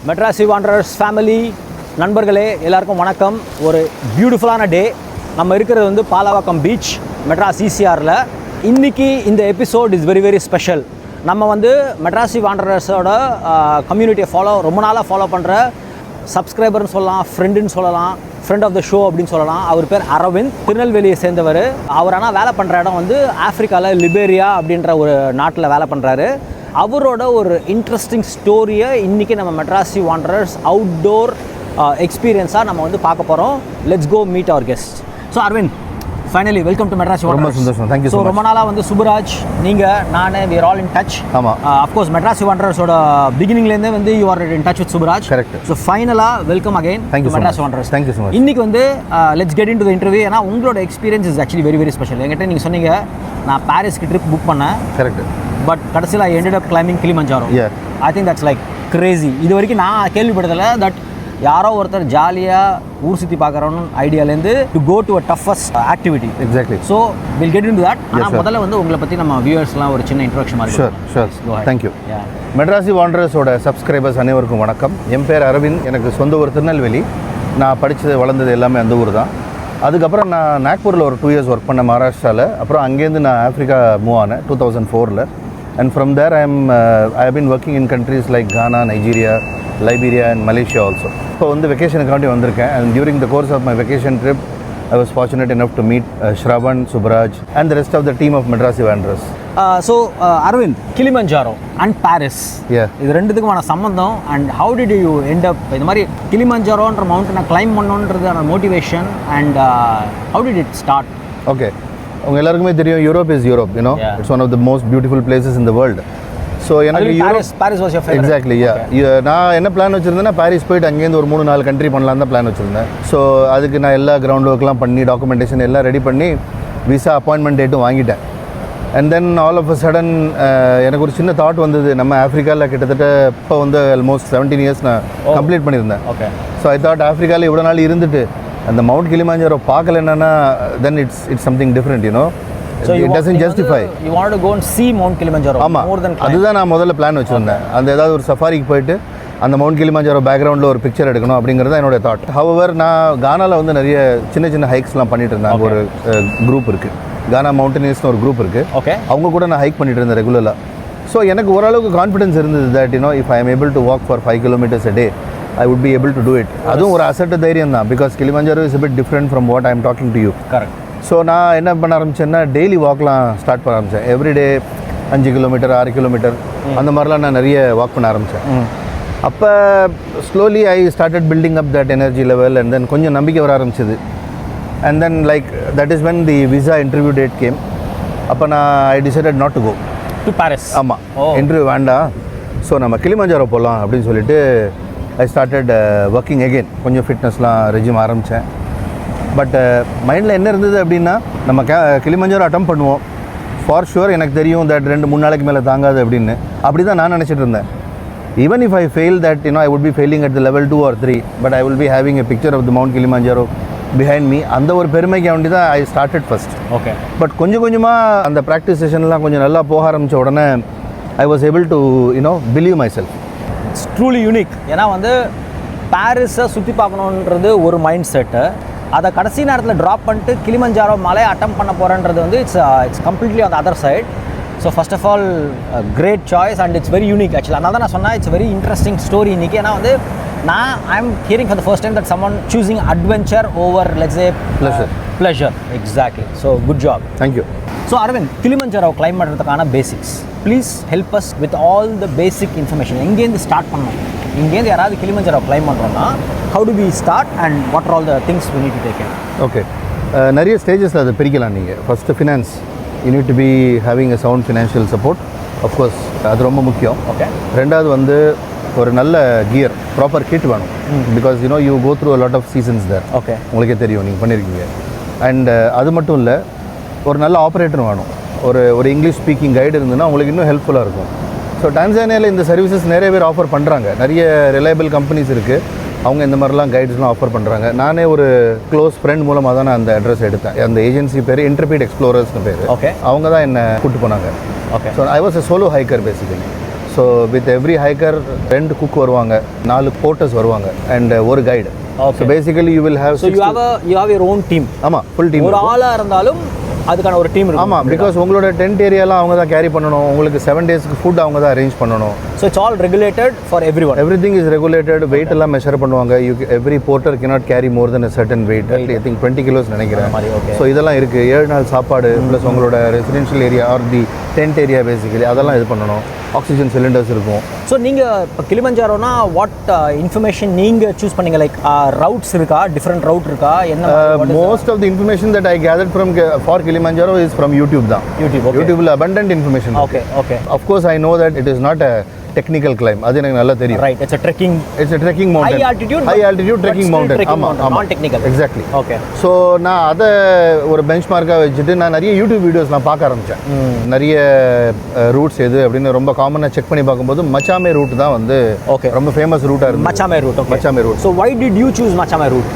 Materazzi wanderers family நண்பர்களே எல்லாருக்கும் வணக்கம். ஒரு பியூட்டிஃபுல்லான டே. நம்ம இருக்கிறது வந்து பாலவாக்கம் பீச், மெட்ராஸ் ECRல. இன்றைக்கி இந்த episode is very very special. நம்ம வந்து மெட்ராசி வாண்டரர்ஸோட கம்யூனிட்டியை ரொம்ப நாளாக ஃபாலோ பண்ணுற சப்ஸ்கிரைபர்னு சொல்லலாம், ஃப்ரெண்டுன்னு சொல்லலாம், ஃப்ரெண்ட் ஆஃப் த ஷோ அப்படின்னு சொல்லலாம். அவர் பேர் அரவிந்த், திருநெல்வேலியை சேர்ந்தவர். அவர் ஆனால் வேலை பண்ணுற இடம் வந்து ஆஃப்ரிக்காவில் லிபேரியா அப்படின்ற ஒரு நாட்டில் வேலை பண்ணுறாரு. அவரோட ஒரு இன்ட்ரெஸ்டிங் ஸ்டோரியை இன்றைக்கி நம்ம மெட்ராசி வாண்டரர்ஸ் அவுட்டோர் எக்ஸ்பீரியன்ஸாக நம்ம வந்து பார்க்க போகிறோம். Let's go meet our guest. So Aravind, finally welcome to Madrasi wanderers. ரொம்ப சந்தோஷம், தேங்க்யூ. ஸோ ரொம்ப நாளாக வந்து சுபராஜ், நீங்கள், நான், we are all in touch. ஆமாம், அஃப்கோர்ஸ் மெட்ராசி வாண்டரர்ஸோட பிகினிங்லேருந்தே வந்து you are in touch with Subaraj. Correct. So ஃபைனலாக welcome again Madrasi Wanderers. Thank you so much. இன்றைக்கி வந்து let's get into the interview. ஏன்னா உங்களோட experience is actually very very special. என்கிட்ட நீங்கள் சொன்னீங்க நான் பாரிஸ்க்கு ட்ரிப் புக் பண்ணேன். கரெக்ட். பட் கடைசியில் I ended up climbing Kilimanjaro. I think that's like crazy. இது வரைக்கும் நான் கேள்விப்பட்டதில்லை தட் யாரோ ஒருத்தர் ஜாலியாக ஊர் சுற்றி பார்க்குறோன்னு ஐடியாலேருந்து to go to a toughest activity. Exactly. So will get into that. ஆனால் முதல்ல வந்து உங்களை பற்றி நம்ம வியூவர்ஸ்லாம் ஒரு சின்ன இன்ட்ரோடக்ஷன் மாதிரி. Sure, thank you. மெட்ராசி வாண்டரர்ஸோட சப்ஸ்கிரைபர்ஸ் அனைவருக்கும் வணக்கம். என் பேர் அரவிந்த். எனக்கு சொந்த ஊர் திருநெல்வேலி. நான் படித்தது வளர்ந்தது எல்லாமே அந்த ஊர் தான். அதுக்கப்புறம் நான் நாக்பூரில் ஒரு 2 years ஒர்க் பண்ணேன் மகாராஷ்டிராவில். அப்புறம் அங்கேருந்து நான் ஆஃப்ரிக்கா மூவ் ஆனேன் 2004. And from there I have been working in countries like Ghana, Nigeria, Liberia and Malaysia also. இப்போ வந்து வெக்கேஷனுக்காண்டி வந்திருக்கேன். And during the course of my vacation trip I was fortunate enough to meet Shravan, Subraj and the rest of the team of Madrasi Wanderers. So Aravind, Kilimanjaro and Paris, இது ரெண்டுத்துக்குமான சம்மந்தம். And how did you end up இந்த மாதிரி கிளிமஞ்சாரோன்ற மவுண்டனை climb பண்ணணுன்றதான motivation and how did it start? Okay, உங்கள் எல்லாருக்குமே தெரியும் Europe is Europe, you know it's one of the most beautiful places in the world. So எனக்கு Paris was your favourite. Exactly. நான் என்ன பிளான் வச்சுருந்தேன்னா பாரிஸ் போயிட்டு அங்கேருந்து ஒரு 3-4 கண்ட்ரி பண்ணலாம் தான் பிளான் வச்சுருந்தேன். ஸோ அதுக்கு நான் எல்லா கிரவுண்ட் ஒர்க்லாம் பண்ணி டாக்குமெண்டேஷன் எல்லாம் ரெடி பண்ணி விசா அப்பாயின்மெண்ட் டேட்டும் வாங்கிட்டேன். And then all of a sudden எனக்கு ஒரு சின்ன தாட் வந்தது. நம்ம ஆஃப்ரிக்காவில் கிட்டத்தட்ட இப்போ வந்து ஆல்மோஸ்ட் 17 years நான் கம்ப்ளீட் பண்ணியிருந்தேன். ஓகே. ஸோ ஐ தாட் ஆஃப்ரிக்காவில் இவ்வளோ நாள் இருந்துட்டு அந்த மவுண்ட் கிளிமஞ்சாரோ பார்க்கலன்னா then it's something different, you know. So it doesn't justify. You wanted to go and see Mount Kilimanjaro more than climb. அதுதான் நான் முதல்ல பிளான் வச்சுருந்தேன். அந்த ஏதாவது ஒரு சஃபாரிக்கு போயிட்டு அந்த மவுண்ட் கிளிமஞ்சாரோ பேக்ரவுண்டில் ஒரு பிக்சர் எடுக்கணும் அப்படிங்கிறது தான் என்னோட தாட். ஹவவர் நான் கானாவில் வந்து நிறைய சின்ன சின்ன ஹைக்ஸ்லாம் பண்ணிட்டு இருந்தேன். அங்கே ஒரு குரூப் இருக்குது, கானா மவுண்டனியர்ஸ்னு ஒரு குரூப் இருக்குது. ஓகே. அவங்க கூட நான் ஹைக் பண்ணிட்டு இருந்தேன் ரெகுலராக. ஸோ எனக்கு ஓரளவுக்கு கான்ஃபிடன்ஸ் இருந்தது that you know if I am able to walk for 5 kilometers a day I would be able to do it. அதுவும் ஒரு அசட்டு தைரியம் தான். Because Kilimanjaro is a bit different from what I am talking to you. Correct. So நான் என்ன பண்ண ஆரம்பிச்சேன்னா daily வாக்லாம் start பண்ண ஆரம்பித்தேன். எவ்ரிடே 5 kilometer 6 kilometer அந்த மாதிரிலாம் நான் நிறைய வாக் பண்ண ஆரம்பித்தேன். அப்போ slowly I started building up that energy level and then கொஞ்சம் நம்பிக்கை வர ஆரம்பிச்சது. And then like that is when the visa interview date came. அப்போ நான் I decided not to go to Paris. ஆமாம், இன்டர்வியூ வேண்டாம், ஸோ நம்ம கிளிமஞ்சாரோ போகலாம் அப்படின்னு சொல்லிட்டு ஐ ஸ்டார்டட் ஒர்க்கிங் அகெயின். கொஞ்சம் ஃபிட்னஸ்லாம் ரெஜிம் ஆரம்பித்தேன். பட் மைண்டில் என்ன இருந்தது அப்படின்னா நம்ம கிளிமஞ்சாரோ அட்டம் பண்ணுவோம் ஃபார் ஷுவர். எனக்கு தெரியும் தட் 2-3 நாளைக்கு மேலே தாங்காது அப்படின்னு. அப்படி தான் நான் நினச்சிட்டு இருந்தேன். Even if I fail that you know I would be failing at the level 2 or 3 but I will be having a picture of the mount Kilimanjaro behind me. அந்த ஒரு பெருமைக்கு வேண்டி தான் I started first. Okay. But கொஞ்சம் கொஞ்சமாக அந்த practice செஷன்லாம் கொஞ்சம் நல்லா போக ஆரம்பித்த உடனே I was able to you know believe my self. It's truly unique. ஏன்னா வந்து பாரிஸை சுற்றி பார்க்கணுன்றது ஒரு மைண்ட் செட்டு. அதை கடைசி நேரத்தில் ட்ராப் பண்ணிட்டு கிளிமஞ்சாரோ மலையை அட்டம் பண்ண போகிறன்றது வந்து it's completely on the other side. So first of all great choice and it's very unique actually. அதனால தான் நான் சொன்னேன் இட்ஸ் வெரி இன்ட்ரெஸ்டிங் ஸ்டோரி இன்றைக்கி. ஏன்னா வந்து I am hearing for the first time that someone choosing adventure over let's a pleasure. Exactly. So good job. Thank you. So Aravind, Kilimanjaro climb பண்ணுறதுக்கான basics please help us with all the basic information. எங்கேருந்து start பண்ணணும்? இங்கேருந்து யாராவது Kilimanjaro climb பண்ணுறோன்னா how do we start and what are all the things we need to take care? Okay, நிறைய ஸ்டேஜஸில் அதை பிரிக்கலாம் நீங்கள். First finance, you need to be having a sound financial support. Of course அது ரொம்ப முக்கியம். ஓகே. ரெண்டாவது வந்து ஒரு நல்ல கியர், ப்ராப்பர் கிட் வேணும். Because you know you go through a lot of seasons there. Okay, உங்களுக்கே தெரியும், நீங்கள் பண்ணியிருக்கீங்க. அண்ட் அது மட்டும் இல்லை, ஒரு நல்ல ஆப்ரேட்டர் வேணும். ஒரு இங்கிலீஷ் ஸ்பீக்கிங் கைடு இருந்ததுன்னா உங்களுக்கு இன்னும் ஹெல்ப்ஃபுல்லாக இருக்கும். ஸோ டான்சானியாவில் இந்த சர்வீசஸ் நிறைய பேர் ஆஃபர் பண்ணுறாங்க. நிறைய ரிலையபிள் கம்பெனிஸ் இருக்குது, அவங்க இந்த மாதிரிலாம் கைட்ஸ்லாம் ஆஃபர் பண்ணுறாங்க. நானே ஒரு க்ளோஸ் ஃப்ரெண்ட் மூலமாக தான் நான் அந்த அட்ரஸ் எடுத்தேன். அந்த ஏஜென்சி பேர் இன்டர்பீட் எக்ஸ்ப்ளோரர்ஸ்னு பேர். ஓகே. அவங்க தான் என்னை கூப்பிட்டு போனாங்க. Okay. So I was a solo hiker basically. So so with every hiker 2 cook வருவாங்க, 4 போர்ட்டர்ஸ் வருவாங்க அண்ட் ஒரு guide. So basically you will have you have your own team. ஆமாம், ஃபுல் டீம். ஒரு ஆளாக இருந்தாலும் அதுக்கான ஒரு டீம் இருக்கும். ஆமாம், பிகாஸ் உங்களோட டென்ட் ஏரியாலாம் அவங்க தான் கேரி பண்ணணும், உங்களுக்கு 7 டேஸ்க்கு ஃபுட் அவங்க தான் அரேஞ்ச் பண்ணணும். So it's all regulated for everyone. Everything is regulated. Weight எல்லாம் மெஷர் பண்ணுவாங்க. Every porter cannot carry more than a certain weight. I think 20 kilos நினைக்கிறேன். ஸோ இதெல்லாம் இருக்குது. 7 நாள் சாப்பாடு ப்ளஸ் உங்களோட residential area or the tent area basically அதெல்லாம் இது பண்ணணும். ஆக்சிஜன் சிலிண்டர்ஸ் இருக்கும். ஸோ நீங்கள் இப்போ கிளிமஞ்சாரோனா வாட் இன்ஃபர்மேஷன் நீங்கள் சூஸ் பண்ணீங்க? லைக் ரவுட்ஸ் இருக்கா, டிஃப்ரெண்ட் ரவுட் இருக்கா, என்ன? Most of the information that I gathered from for Kilimanjaro is from YouTube தான். யூடியூப்ல abundant information. Okay. Of course I know that it is not a technical climb. அது எனக்கு நல்லா தெரியும். Right, it's a trekking mountain. High altitude trekking mountain. ஆமா, non technical. Exactly. Okay. So நான் அத ஒரு பெஞ்ச்மார்க்கா வச்சுட்டு நான் நிறைய யூடியூப் வீடியோஸ்லாம் பார்க்க ஆரம்பிச்சேன். நிறைய ரூட்ஸ் எது அப்படின்னு ரொம்ப காமனா செக் பண்ணி பார்க்கும்போது மச்சாமே ரூட் தான் வந்து ரொம்ப ஃபேமஸ் ரூட்டா இருக்கு. Machame route. Machame route. So why did you choose Machame route?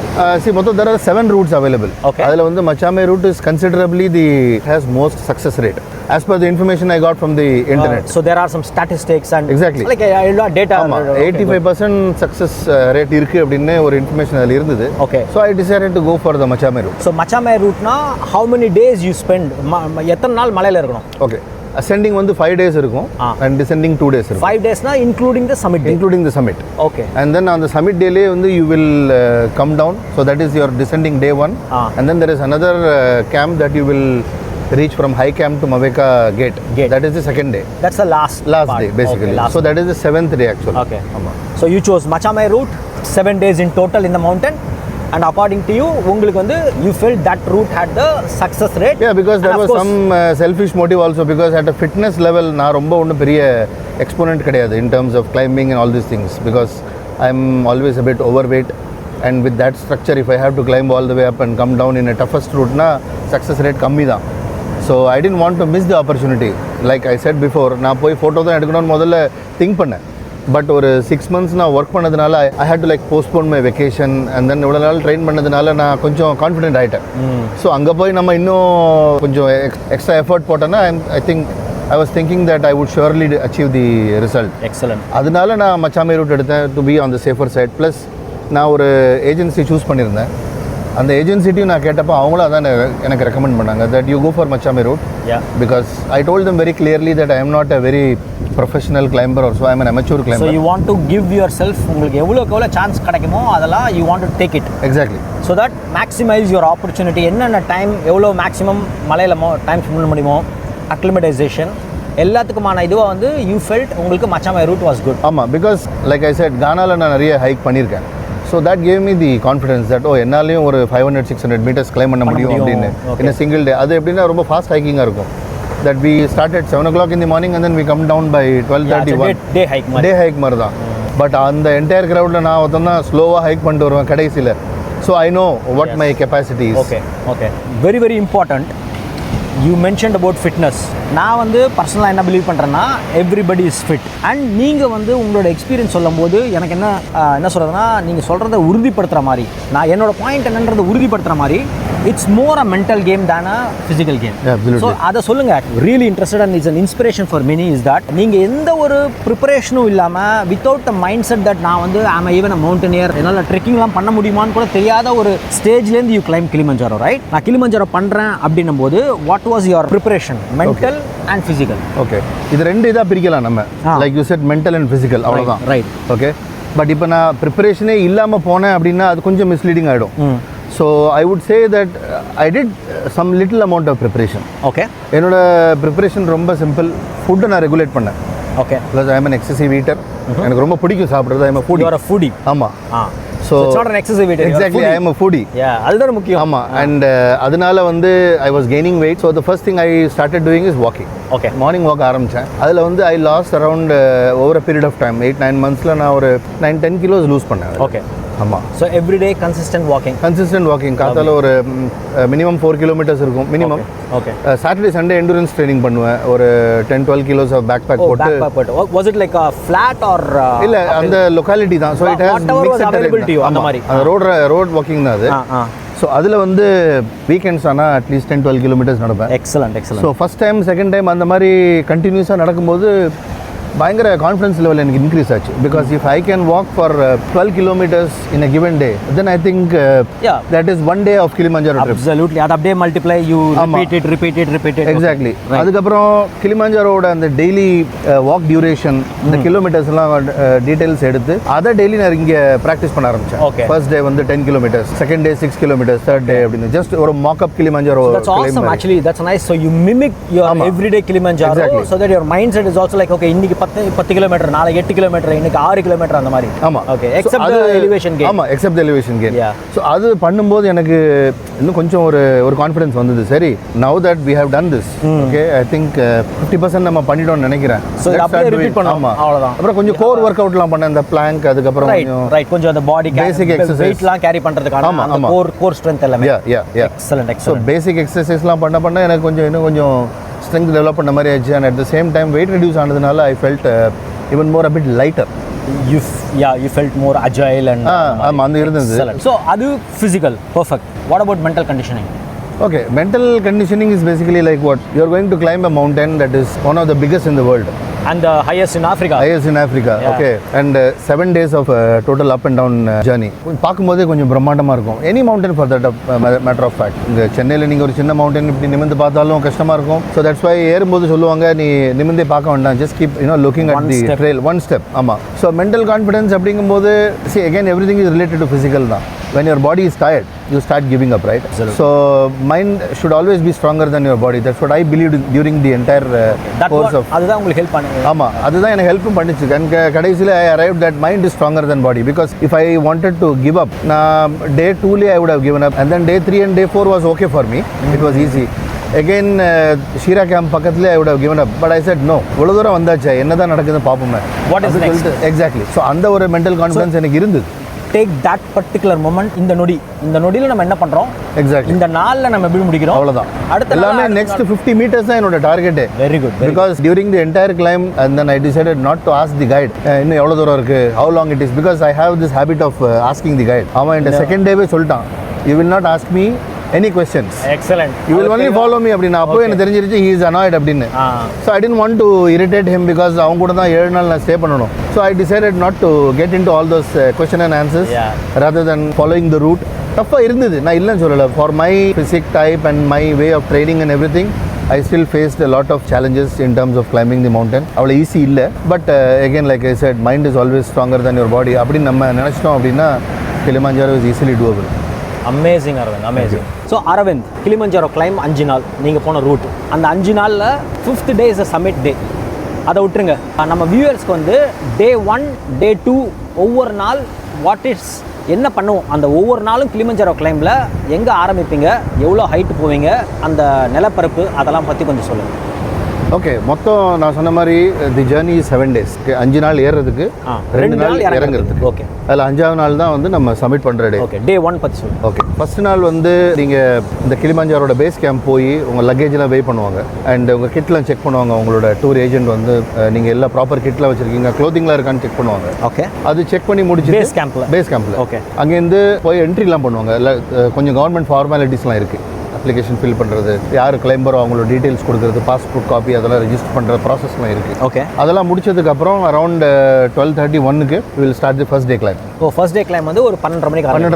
See, மொத்தம் there are 7 routes available. அதுல வந்து மச்சாமே route is considerably has most success rate as per the information I got from the internet. So there are some statistics and exactly like a lot data. 85% success rate இருக்கு அப்படினு ஒரு information அதுல இருந்தது. So I decided to go for the மச்சாமே route. So மச்சாமே route na how many days you spend? எத்தனை நாள் மலையில இருக்கணும்? Okay. Ascending வந்து 5 days இருக்கும் and descending 2 days இருக்கும். 5 days na including the summit day. Including the summit. Okay. And then on the summit day வந்து you will come down. So that is your descending day 1. And then there is another camp that you will reach from high camp to Maveka gate. That is the second day. That's the last part. day basically. So that is the 7th day actually. Okay. So you chose Machame route, 7 days in total in the mountain. And according to you, உங்களுக்கு வந்து you felt that route had the success rate. Yeah, because there was some selfish motive also, because at a fitness level நான் ரொம்ப ஒன்றும் பெரிய exponent கிடையாது in terms of climbing and all these things, because I'm always a bit overweight, and with that structure if I have to climb all the way up and come down in a toughest route na success rate கம்மி தான். So I didn't want to miss the opportunity. Like I said before, நான் போய் photo தான் எடுக்கணும்னு முதல்ல think பண்ணேன். But ஒரு 6 months நான் ஒர்க் பண்ணதுனால I had to like postpone my vacation. And then இவ்வளோ நாள் ட்ரெயின் பண்ணதுனால நான் கொஞ்சம் கான்ஃபிடென்ட் ஆகிட்டேன். ஸோ அங்கே போய் நம்ம இன்னும் கொஞ்சம் எக்ஸ்ட்ரா எஃபர்ட் போட்டோன்னா I think I was thinking that I would surely achieve the result. Excellent. அதனால நான் மச்சாமே ரூட் எடுத்தேன் to be on the safer side. Plus நான் ஒரு ஏஜென்சி சூஸ் பண்ணியிருந்தேன். அந்த ஏஜென்சிட்டையும் நான் கேட்டப்போ அவங்களும் அதான் எனக்கு ரெக்கமெண்ட் பண்ணாங்க that you go for மச்சாமே route. Because I told them very clearly that I am not a very professional climber also. I am an amateur climber. So you want to give yourself உங்களுக்கு எவ்வளோ chance கிடைக்குமோ அதெல்லாம் you want to take it. Exactly. So that maximize your opportunity. என்னென்ன time எவ்வளோ maximum மலையில் time spend பண்ண முடியுமோ, அக்ளிமடைசேஷன் எல்லாத்துக்குமான இதுவாக வந்து you felt உங்களுக்கு மச்சாமே route was good. ஆமாம், because like I said கானால நான் நிறைய ஹைக் பண்ணியிருக்கேன். So that gave me the confidence that என்னாலையும் ஒரு 500-600 meters climb பண்ண முடியும் அப்படின்னு in a single day. அது எப்படின்னா ரொம்ப ஃபாஸ்ட் ஹைக்கிங்காக இருக்கும். That we start at 7 o'clock in the morning and then we come down by 12:31. Day hike மாதிரி தான். பட் அந்த என்டையர் கிரவுடில் நான் ஒருத்தன்னா ஸ்லோவாக ஹைக் பண்ணிட்டு வருவேன் கடைசியில். So I know what my capacity is. Okay very very important. You mentioned about fitness. நான் வந்து பர்சனலாக என்ன பிலீவ் பண்ணுறேன்னா எவ்ரிபடி இஸ் ஃபிட். அண்ட் நீங்கள் வந்து உங்களோட எக்ஸ்பீரியன்ஸ் சொல்லும்போது எனக்கு என்ன சொல்கிறதுனா, நீங்கள் சொல்கிறத உறுதிப்படுத்துகிற மாதிரி, நான் என்னோட பாயிண்ட் என்னன்றதை உறுதிப்படுத்துகிற மாதிரி, it's more a mental game than a physical game. So அதை சொல்லுங்கள். Really interested and it's an inspiration for many is that நீங்கள் எந்த ஒரு ப்ரிப்பரேஷனும் இல்லாமல் without the mind set that நான் வந்து ஐம் ஈவன் அ மவுண்டனியர், என்னால் ட்ரெக்கிங்லாம் பண்ண முடியுமான்னு கூட தெரியாத ஒரு ஸ்டேஜ்லேருந்து யூ கிளைம் கிளிமஞ்சாரோ, ரைட்? நான் கிளிமஞ்சாரோ பண்ணுறேன் அப்படின்னும் போது what was your preparation, mental and physical? Okay, இது ரெண்டு இதாக பிரிக்கலாம் நம்ம. Like you said mental and physical, அவ்வளோதான், ரைட்? ஓகே. பட் இப்போ நான் ப்ரிப்பரேஷனே இல்லாமல் போனேன் அப்படின்னா அது கொஞ்சம் மிஸ்லீடிங் ஆகிடும். So I would say that I did some little amount of preparation. Okay, என்னோட ப்ரிப்பரேஷன் ரொம்ப சிம்பிள். ஃபுட்டை நான் ரெகுலேட் பண்ணேன். Okay, plus I am an excessive eater. எனக்கு ரொம்ப பிடிக்கும் சாப்பிட்றது. I am a foodie. You are a foodie. ஆமாம். So it's not an excessive eater. Exactly, I am a foodie. Yeah, அதுதான் முக்கியம். ஆமா, and அதனால வந்து I was gaining weight. So the first thing I started doing is walking. Okay. Morning walk ஆரம்பிச்சேன். அதுல வந்து I lost around over a period of time 8-9 monthsல நான் ஒரு 9-10 kilos lose பண்ணேன். Okay. ஆமா. So every day consistent walking. காத்தால ஒரு minimum 4 kilometers இருக்கும் minimum. Okay. Saturday Sunday endurance training பண்ணுவேன். ஒரு 10-12 kilos of backpack போட்டு. Was it like a flat or இல்ல அந்த locality தான். So it has mixed availability அந்த மாதிரி. road walking தான் அது. ஸோ அதில் வந்து வீக்கெண்ட்ஸ் ஆனால் அட்லீஸ்ட் 10-12 kilometers நடப்பேன். Excellent. So first time second time அந்த மாதிரி கண்டினியூஸாக நடக்கும்போது பயங்கர கான்ஃபிடன்ஸ் லெவல் எனக்கு இன்க்ரீஸ் ஆச்சு because if I can walk for 12 kilometres in a given day then I think that is one day of Kilimanjaro trip. Absolutely. அது அப்படியே multiply you repeat it. Exactly. அதுக்கப்புறம் கிளிமஞ்சாரோட அந்த டெய்லி வாக் டியூரேஷன் இந்த கிலோமீட்டர்ஸ்லாம் details எடுத்து அதை daily நான் இங்கே ப்ராக்டிஸ் பண்ண ஆரம்பிச்சேன். ஃபர்ஸ்ட் டே வந்து 10 kilometres, second day 6 kilometres, third day அப்படின்னு ஜஸ்ட் ஒரு மாக்-அப் Kilimanjaro. That's awesome actually. That's nice. So you mimic your everyday Kilimanjaro. Exactly. So that your mindset is also like, okay, இன்னைக்கு 10 kilometre, நாளைக்கு 8 kilometre, இன்னைக்கு 6 kilometre அந்த மாதிரி. ஆமா. Okay. Except the elevation gain. ஆமா, except the elevation gain. Yeah. So அது பண்ணும்போது எனக்கு இன்னும் கொஞ்சம் ஒரு கான்ஃபிடன்ஸ் வந்தது. சரி, now that we have done this, okay, I think 50% நம்ம பண்ணிட்டோம்னு நினைக்கிறேன். So அப்படியே ரிப்பீட் பண்ணோம். அவ்வளவுதான். அப்புறம் கொஞ்சம் கோர் வொர்க் அவுட்லாம் பண்ணேன், இந்த பிளாங்க், அதுக்கப்புறம் கொஞ்சம் அந்த பாடி பேசிக் எக்ஸசைஸ் வெயிட்லாம் கேரி பண்றதுக்கான அந்த கோர் ஸ்ட்ரெngth எல்லாமே. Yeah. Excellent. So basic exercises பண்ண எனக்கு இன்னும் கொஞ்சம் ஸ்ட்ரென்த் டெவலப் பண்ண மாதிரி ஆச்சு. And at the same time weight reduce ஆனதுனால I felt even more a bit lighter. You felt more agile and ஆமாம், அந்த இருந்தது. So அது physical, perfect. What about mental conditioning? Okay, mental conditioning is basically like what? You are going to climb a mountain that is one of the biggest in the world. And the highest in Africa. Highest in Africa, yeah. Okay. And 7 days of total up and down journey. பார்க்கும்போதே கொஞ்சம் பிரம்மாண்டமாக இருக்கும். Any mountain for that matter of fact. இங்கே சென்னையில் நீங்கள் ஒரு சின்ன mountain இப்படி நிமிர்ந்து பார்த்தாலும் கஷ்டமாக இருக்கும். ஸோ தட்ஸ் வை ஏறும்போது சொல்லுவாங்க, நீ நிமிர்ந்தே பார்க்க வேண்டாம், just keep looking at the trail, one step. ஆமாம். ஸோ மென்டல் கான்ஃபிடன்ஸ் அப்படிங்கும்போது see again everything is related to physical தான். When your body is tired, you start giving up, right? Absolutely. So mind should always be stronger than your body. That's what I believed during the entire course of. அதுதான் உங்களுக்கு help பண்ணுது. ஆமா, அதுதான் எனக்கு ஹெல்ப்பும் பண்ணிச்சு. கடைசியில் I arrived that mind is stronger than body because if I wanted to give up, நான் day 2 I would have given up and then day 3 and day 4 was okay for me. It was easy. Again Sheera camp பக்கத்துல I would have given up, but I said no. இவ்வளவு தூரம் வந்தாச்சு, என்னதான் நடக்குதுன்னு பார்ப்போமே. What is next? Exactly. So அந்த ஒரு mental confidence எனக்கு இருந்தது. Take that particular moment. இந்த நொடியில் நம்ம என்ன பண்ணுறோம், எக்ஸாக்ட்லி இந்த நாளில் நம்ம எப்படி முடிக்கிறோம், அவ்வளோதான். அடுத்த எல்லாமே நெக்ஸ்ட் 50 மீட்டர்ஸ் தான் என்னோட டார்கெட்டே. Very good. Because during the entire climb and then I decided not to ask the guide இன்னும் எவ்வளோ தூரம் இருக்கு, how long it is, because I have this habit of asking the guide. அவன் இந்த second டேவே சொல்லிட்டான், you will not ask me any questions. Excellent. You will only follow me அப்படினா அப்போ எனக்கு தெரிஞ்சிருச்சு he is annoyed அப்படினு. So I didn't want to irritate him because அவங்க கூட தான் 7 நாள் நான் ஸ்டே பண்ணனும். So I decided not to get into all those question and answers rather than following the route. டஃப்பா இருந்தது, நான் இல்லைன்னு சொல்லல. For my physique type and my way of training and everything, I still faced a lot of challenges in terms of climbing the mountain. அவ்வளோ easy இல்லை. But again like I said, mind is always stronger than your body. அப்படி நம்ம நினைச்சிட்டோம் அப்படின்னா Kilimanjaro is easily doable. Amazing Aravind, amazing. So Aravind, Kilimanjaro climb 5 நாள் நீங்கள் போன root, அந்த 5 நாளில் 5th day is a submit டே. அதை விட்டுருங்க, நம்ம வியூவர்ஸ்க்கு வந்து டே 1 டே 2 ஒவ்வொரு நாள் வாட் இஸ் என்ன பண்ணுவோம், அந்த ஒவ்வொரு நாளும் கிளிமஞ்சாரோ கிளைம்பில் எங்கே ஆரம்பிப்பீங்க, எவ்வளோ ஹைட்டு போவீங்க, அந்த நிலப்பரப்பு, அதெல்லாம் பற்றி கொஞ்சம் சொல்லுங்கள். ஓகே, மொத்தம் நான் சொன்ன மாதிரி தி ஜர்னி 7 days. 5 நாள் ஏறுறதுக்கு, 2 நாள் இறங்குறதுக்கு. ஓகே, அதில் 5ஆவது நாள் தான் வந்து நம்ம சப்மிட் பண்ணுற டே. ஓகே, டே 1 பற்றி சொல்லுங்கள். ஓகே, ஃபர்ஸ்ட் நாள் வந்து நீங்கள் இந்த கிளிமஞ்சாரோட பேஸ் கேம்ப் போய் உங்கள் லக்கேஜெலாம் வெயிட் பண்ணுவாங்க அண்ட் உங்கள் கிட்லாம் செக் பண்ணுவாங்க. உங்களோட டூர் ஏஜென்ட் வந்து நீங்கள் எல்லா ப்ராப்பர் கிட்லாம் வச்சுருக்கீங்க, க்ளோத்திங்லாம் இருக்கான்னு செக் பண்ணுவாங்க. ஓகே, அது செக் பண்ணி முடிச்சு பேஸ் கேம்பில் ஓகே, அங்கேருந்து போய் என்ட்ரிலாம் பண்ணுவாங்க. இல்லை கொஞ்சம் கவர்மெண்ட் ஃபார்மாலிட்டிஸ்லாம் இருக்குது. அப்ளிகேஷன் ஃபில் பண்ணுறது, யார் கிளைம்பரோ அவங்களோட டீட்டெயில்ஸ் கொடுக்குறது, பாஸ்போர்ட் காப்பி அதெல்லாம் ரெஜிஸ்டர் பண்ணுற ப்ராசஸ்லாம் இருக்குது. ஓகே, அதெல்லாம் முடிச்சதுக்கப்புறம் around 12:31 will start the first day claim. First day claim வந்து ஒரு 12:30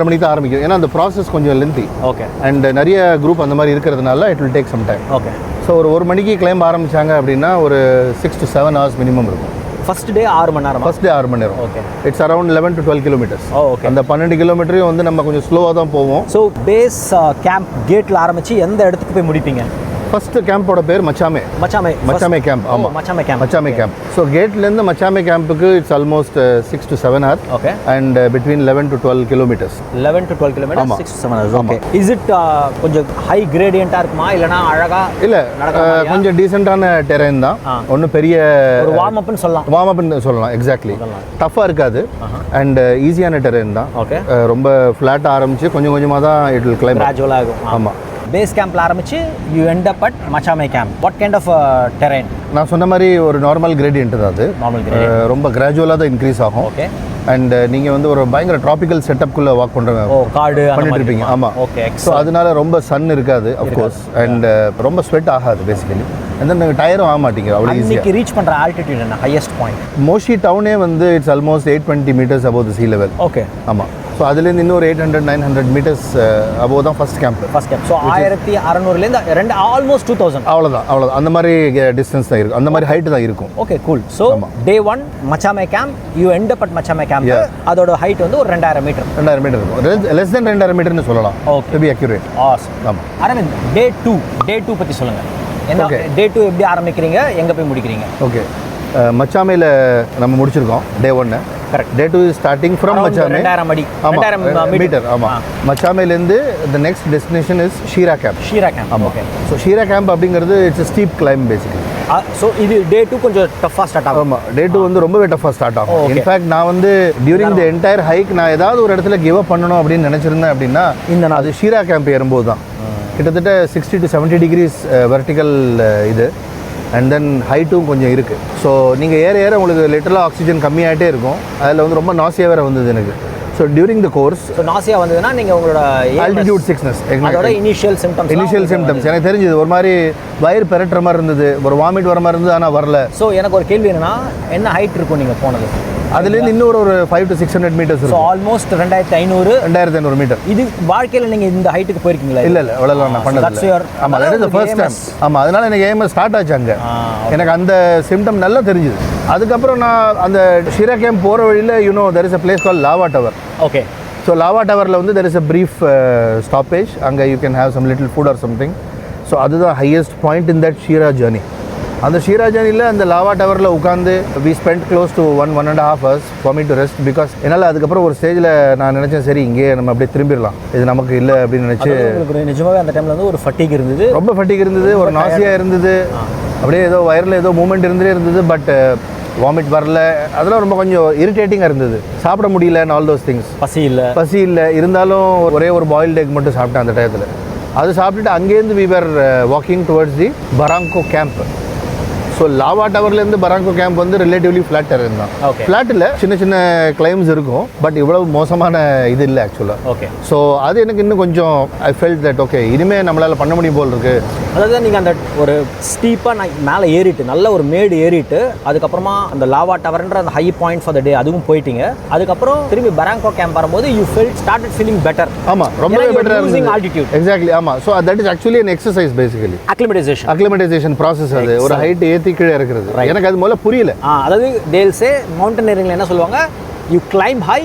மணிக்கு தான் ஆரம்பிக்கும். ஏன்னா அந்த ப்ராசஸ் கொஞ்சம் லென்த்தி. ஓகே, அண்ட் நிறைய குரூப் அந்த மாதிரி இருக்கிறதுனால it will take some time. Okay, so ஒரு மணிக்கு கிளைம் ஆரம்பித்தாங்க அப்படின்னா ஒரு 6 to 7 hours மினிமம் இருக்கும். ஃபர்ஸ்ட் டே 6 மணி நேரம். ஃபர்ஸ்ட் டே 6 மணி நேரம். Okay, it's around 11 to 12 kilometers. Okay, அந்த 12 கிலோமீட்டரையும் வந்து நம்ம கொஞ்சம் ஸ்லோவாக தான் போவோம். ஸோ பேஸ் கேம்ப் கேட்டில் ஆரம்பித்து எந்த இடத்துக்கு போய் முடிப்பீங்க? ஃபர்ஸ்ட் கேம்போட பேர் மச்சாமே கேம்ப். ஆமாம், மச்சாமே கேம்ப். ஸோ கேட்லேருந்து மச்சாமே கேம்புக்கு it's almost 6 to 7 hours. Okay, and between 11 to 12 kilometers. 11 to 12 kilometers, ஆமாம், 6 to 7 hours. Okay, is it கொஞ்சம் ஹை கிரேடியண்ட்டாக இருக்குமா, இல்லைனா அழகாக? இல்லை, கொஞ்சம் டீசெண்டான டெரைன் தான். ஒன்றும் பெரிய ஒரு வார்ம் அப்னு சொல்லலாம். எக்ஸாக்ட்லி, டஃப்பாக இருக்காது அண்ட் ஈஸியான டெரைன் தான். ஓகே, ரொம்ப ஃப்ளாட்டாக ஆரம்பிச்சு கொஞ்சம் கொஞ்சமாக தான் இட் வில் கிளைம். கிராஜுவலாக ஆகும். ஆமாம், பேஸ் கேம்பில் ஆரம்பிச்சு you end up at Machame camp. What kind of terrain? நான் சொன்ன மாதிரி ஒரு நார்மல் கிரேடியன்ட் தான் அது. Normal gradient. ரொம்ப கிராஜுவலாக தான் இன்க்ரீஸ் ஆகும். ஓகே. அண்ட் நீங்கள் வந்து ஒரு பயங்கர ட்ராபிக்கல் செட்டப்குள்ளே வாக் பண்ணுற காடு பண்ணிட்டு இருப்பீங்க. ஆமாம். ஓகே. ஸோ அதனால ரொம்ப சன் இருக்காது அஃப்கோர்ஸ். அண்ட் ரொம்ப ஸ்வெட் ஆகாது பேசிக்கலி. அண்ட் தென் டயரும் ஆக மாட்டேங்குது அவ்வளோ ஈஸியாக. இன்னைக்கு ரீச் பண்ணுற ஆல்டிடியூட் என்ன ஹையஸ்ட் பாயிண்ட்? மோஷி டவுனே வந்து it's almost 820 meters above the sea level. Okay. ஆமாம். ஸோ அதுலேருந்து இன்னொரு 800-900 meters above தான் first camp. First camp. So 1600லேருந்து ஆல்மோஸ்ட் 2000. அவ்வளோதான் அந்த மாதிரி டிஸ்டன்ஸ் தான் இருக்கும், அந்த மாதிரி ஹைட் தான் இருக்கும். Okay, cool. So Day 1 Machame camp, you end up at Machame camp. அதோட ஹைட் வந்து ஒரு 2000 மீட்டர். 2000 மீட்டர் இருக்கும். லெஸ் தென் 2000 மீட்டர்னு சொல்லலாம். Okay. To be accurate. Awesome. ஆமாம். அரவிந்த், Day 2 பற்றி சொல்லுங்கள். என்ன Day 2 எப்படி ஆரம்பிக்கிறீங்க, எங்கே போய் முடிக்கிறீங்க? ஓகே. மச்சாமையில் நம்ம முடிச்சிருக்கோம் Day 1. Correct. Day 2 is starting from Machame. 2000 அடி. 2000 மீட்டர். ஆமாம். மச்சாமையிலேருந்து the next destination is Shira camp. Shira camp. ஆமாம். ஓகே. ஸோ ஷீரா கேம்ப் அப்படிங்கிறது it's steep climb basically. So இது Day 2 கொஞ்சம் டஃப்பாக ஸ்டார்ட் ஆகும். ஆமாம். Day 2 வந்து ரொம்பவே டஃபாக ஸ்டார்ட் ஆகும். Okay. இன்ஃபேக்ட் நான் வந்து டியூரிங் த என்டையர் ஹைக் நான் ஏதாவது ஒரு இடத்துல கிவ் அப் பண்ணணும் அப்படின்னு நினச்சிருந்தேன் அப்படின்னா அது ஷீரா கேம்ப் ஏறும்போது தான். கிட்டத்தட்ட 60 to 70 degrees வெர்டிக்கல் இது. அண்ட் தென் ஹைட்டும் கொஞ்சம் இருக்குது. ஸோ நீங்கள் ஏற உங்களுக்கு லிட்டரலாக ஆக்சிஜன் கம்மியாகிட்டே இருக்கும். அதில் வந்து ரொம்ப நாசியாக வேறு வந்தது எனக்கு. So during the course so nausea வந்ததுன்னா நீங்கள் உங்களோட ஆல்டிடியூட் சிக்னஸ் அதோட இனிஷியல் சிம்டம்ஸ் எனக்கு தெரிஞ்சது. ஒரு மாதிரி வயிறு பெரட்டுற மாதிரி இருந்தது, ஒரு வாமிட் வர மாதிரி இருந்தது, ஆனால் வரல. ஸோ எனக்கு ஒரு கேள்வி என்னன்னா, என்ன ஹைட் இருக்கும் நீங்கள் போனது? அதுலேருந்து இன்னொரு ஒரு 500 to 600 meters ஸோ இருக்கும். Almost 2500 metre. இது வாழ்க்கையில் நீங்கள் இந்த ஹைட்டுக்கு போயிருக்கீங்களா? இல்லை அவ்வளோலாம் நான் பண்ணது. ஆமாம், that is the first time. ஆமாம், அதனால எனக்கு ஏஎம்எஸ் ஸ்டார்ட் ஆச்சு அங்கே. எனக்கு அந்த சிம்டம் நல்லா தெரிஞ்சுது. அதுக்கப்புறம் நான் அந்த ஷீரா கேம்ப் போகிற வழியில் there is a place call Lava Tower. Okay. So Lava டவரில் வந்து there is a brief stoppage. அங்கே you can have some little food or something. So அதுதான் highest point in that Shira journey. அந்த Shira ஜர்னியில் அந்த Lava டவரில் உட்காந்து we spend close to 1.5 hours for me to rest. Because என்னால் அதுக்கப்புறம் ஒரு ஸ்டேஜில் நான் நினச்சேன், சரி இங்கே நம்ம அப்படியே திரும்பிடலாம், இது நமக்கு இல்லை அப்படின்னு நினச்சி. நிஜமாவே அந்த டைமில் வந்து ஒரு ஃபட்டிக் இருந்தது, ரொம்ப ஃபட்டிக் இருந்தது, ஒரு நாசியாக இருந்தது, அப்படியே ஏதோ வயரில் ஏதோ மூமெண்ட் இருந்தே பட் வாமிட் வரல. அதெல்லாம் ரொம்ப கொஞ்சம் இரிட்டேட்டிங்காக இருந்தது. சாப்பிட முடியல, ஆல் தோஸ் திங்ஸ். பசி இல்லை இருந்தாலும் ஒரே ஒரு பாயில்டு எக் மட்டும் சாப்பிட்டேன் அந்த டயத்தில். அது சாப்பிட்டுட்டு அங்கேருந்து we were walking towards the Barranco camp. So Lava டவர்லேருந்து பராங்கோ கேம்ப் வந்து ரிலேட்டிவ்லி ஃப்ளாட் டெரன் தான். ஃப்ளாட்டில் சின்ன சின்ன கிளைம்ஸ் இருக்கும், பட் இவ்வளவு மோசமான இது இல்லை ஆக்சுவலாக. ஓகே. ஸோ அது எனக்கு இன்னும் கொஞ்சம் ஐ ஃபெல்ட் தட் ஓகே, இனிமேல் நம்மளால் பண்ண முடியும் போல் இருக்குது. அதாவது நீங்கள் அந்த ஒரு ஸ்டீப்பாக நான் மேலே ஏறிட்டு நல்ல ஒரு மேடு ஏறிட்டு அதுக்கப்புறமா அந்த லாவா டவர்ன்ற அந்த high point for the day அதுவும் போயிட்டீங்க. அதுக்கப்புறம் திரும்பி பராங்கோ கேம்ப் வரும்போது யூ ஸ்டார்டட் ஃபீலிங் பெட்டர். ஆமாம், ரொம்பவே பெட்டராக இருந்தது. ஆல்டிடியூட். எக்ஸாக்ட்லி. ஆமாம். So that is actually an exercise basically. Acclimatisation process. அது ஒரு ஹைட் ஏற்றி கீழே இருக்கிறது. எனக்கு அது முதல்ல புரியல. அதாவது தேல்ஸே மவுண்டனியரிங்ல என்ன சொல்லுவாங்க, you climb high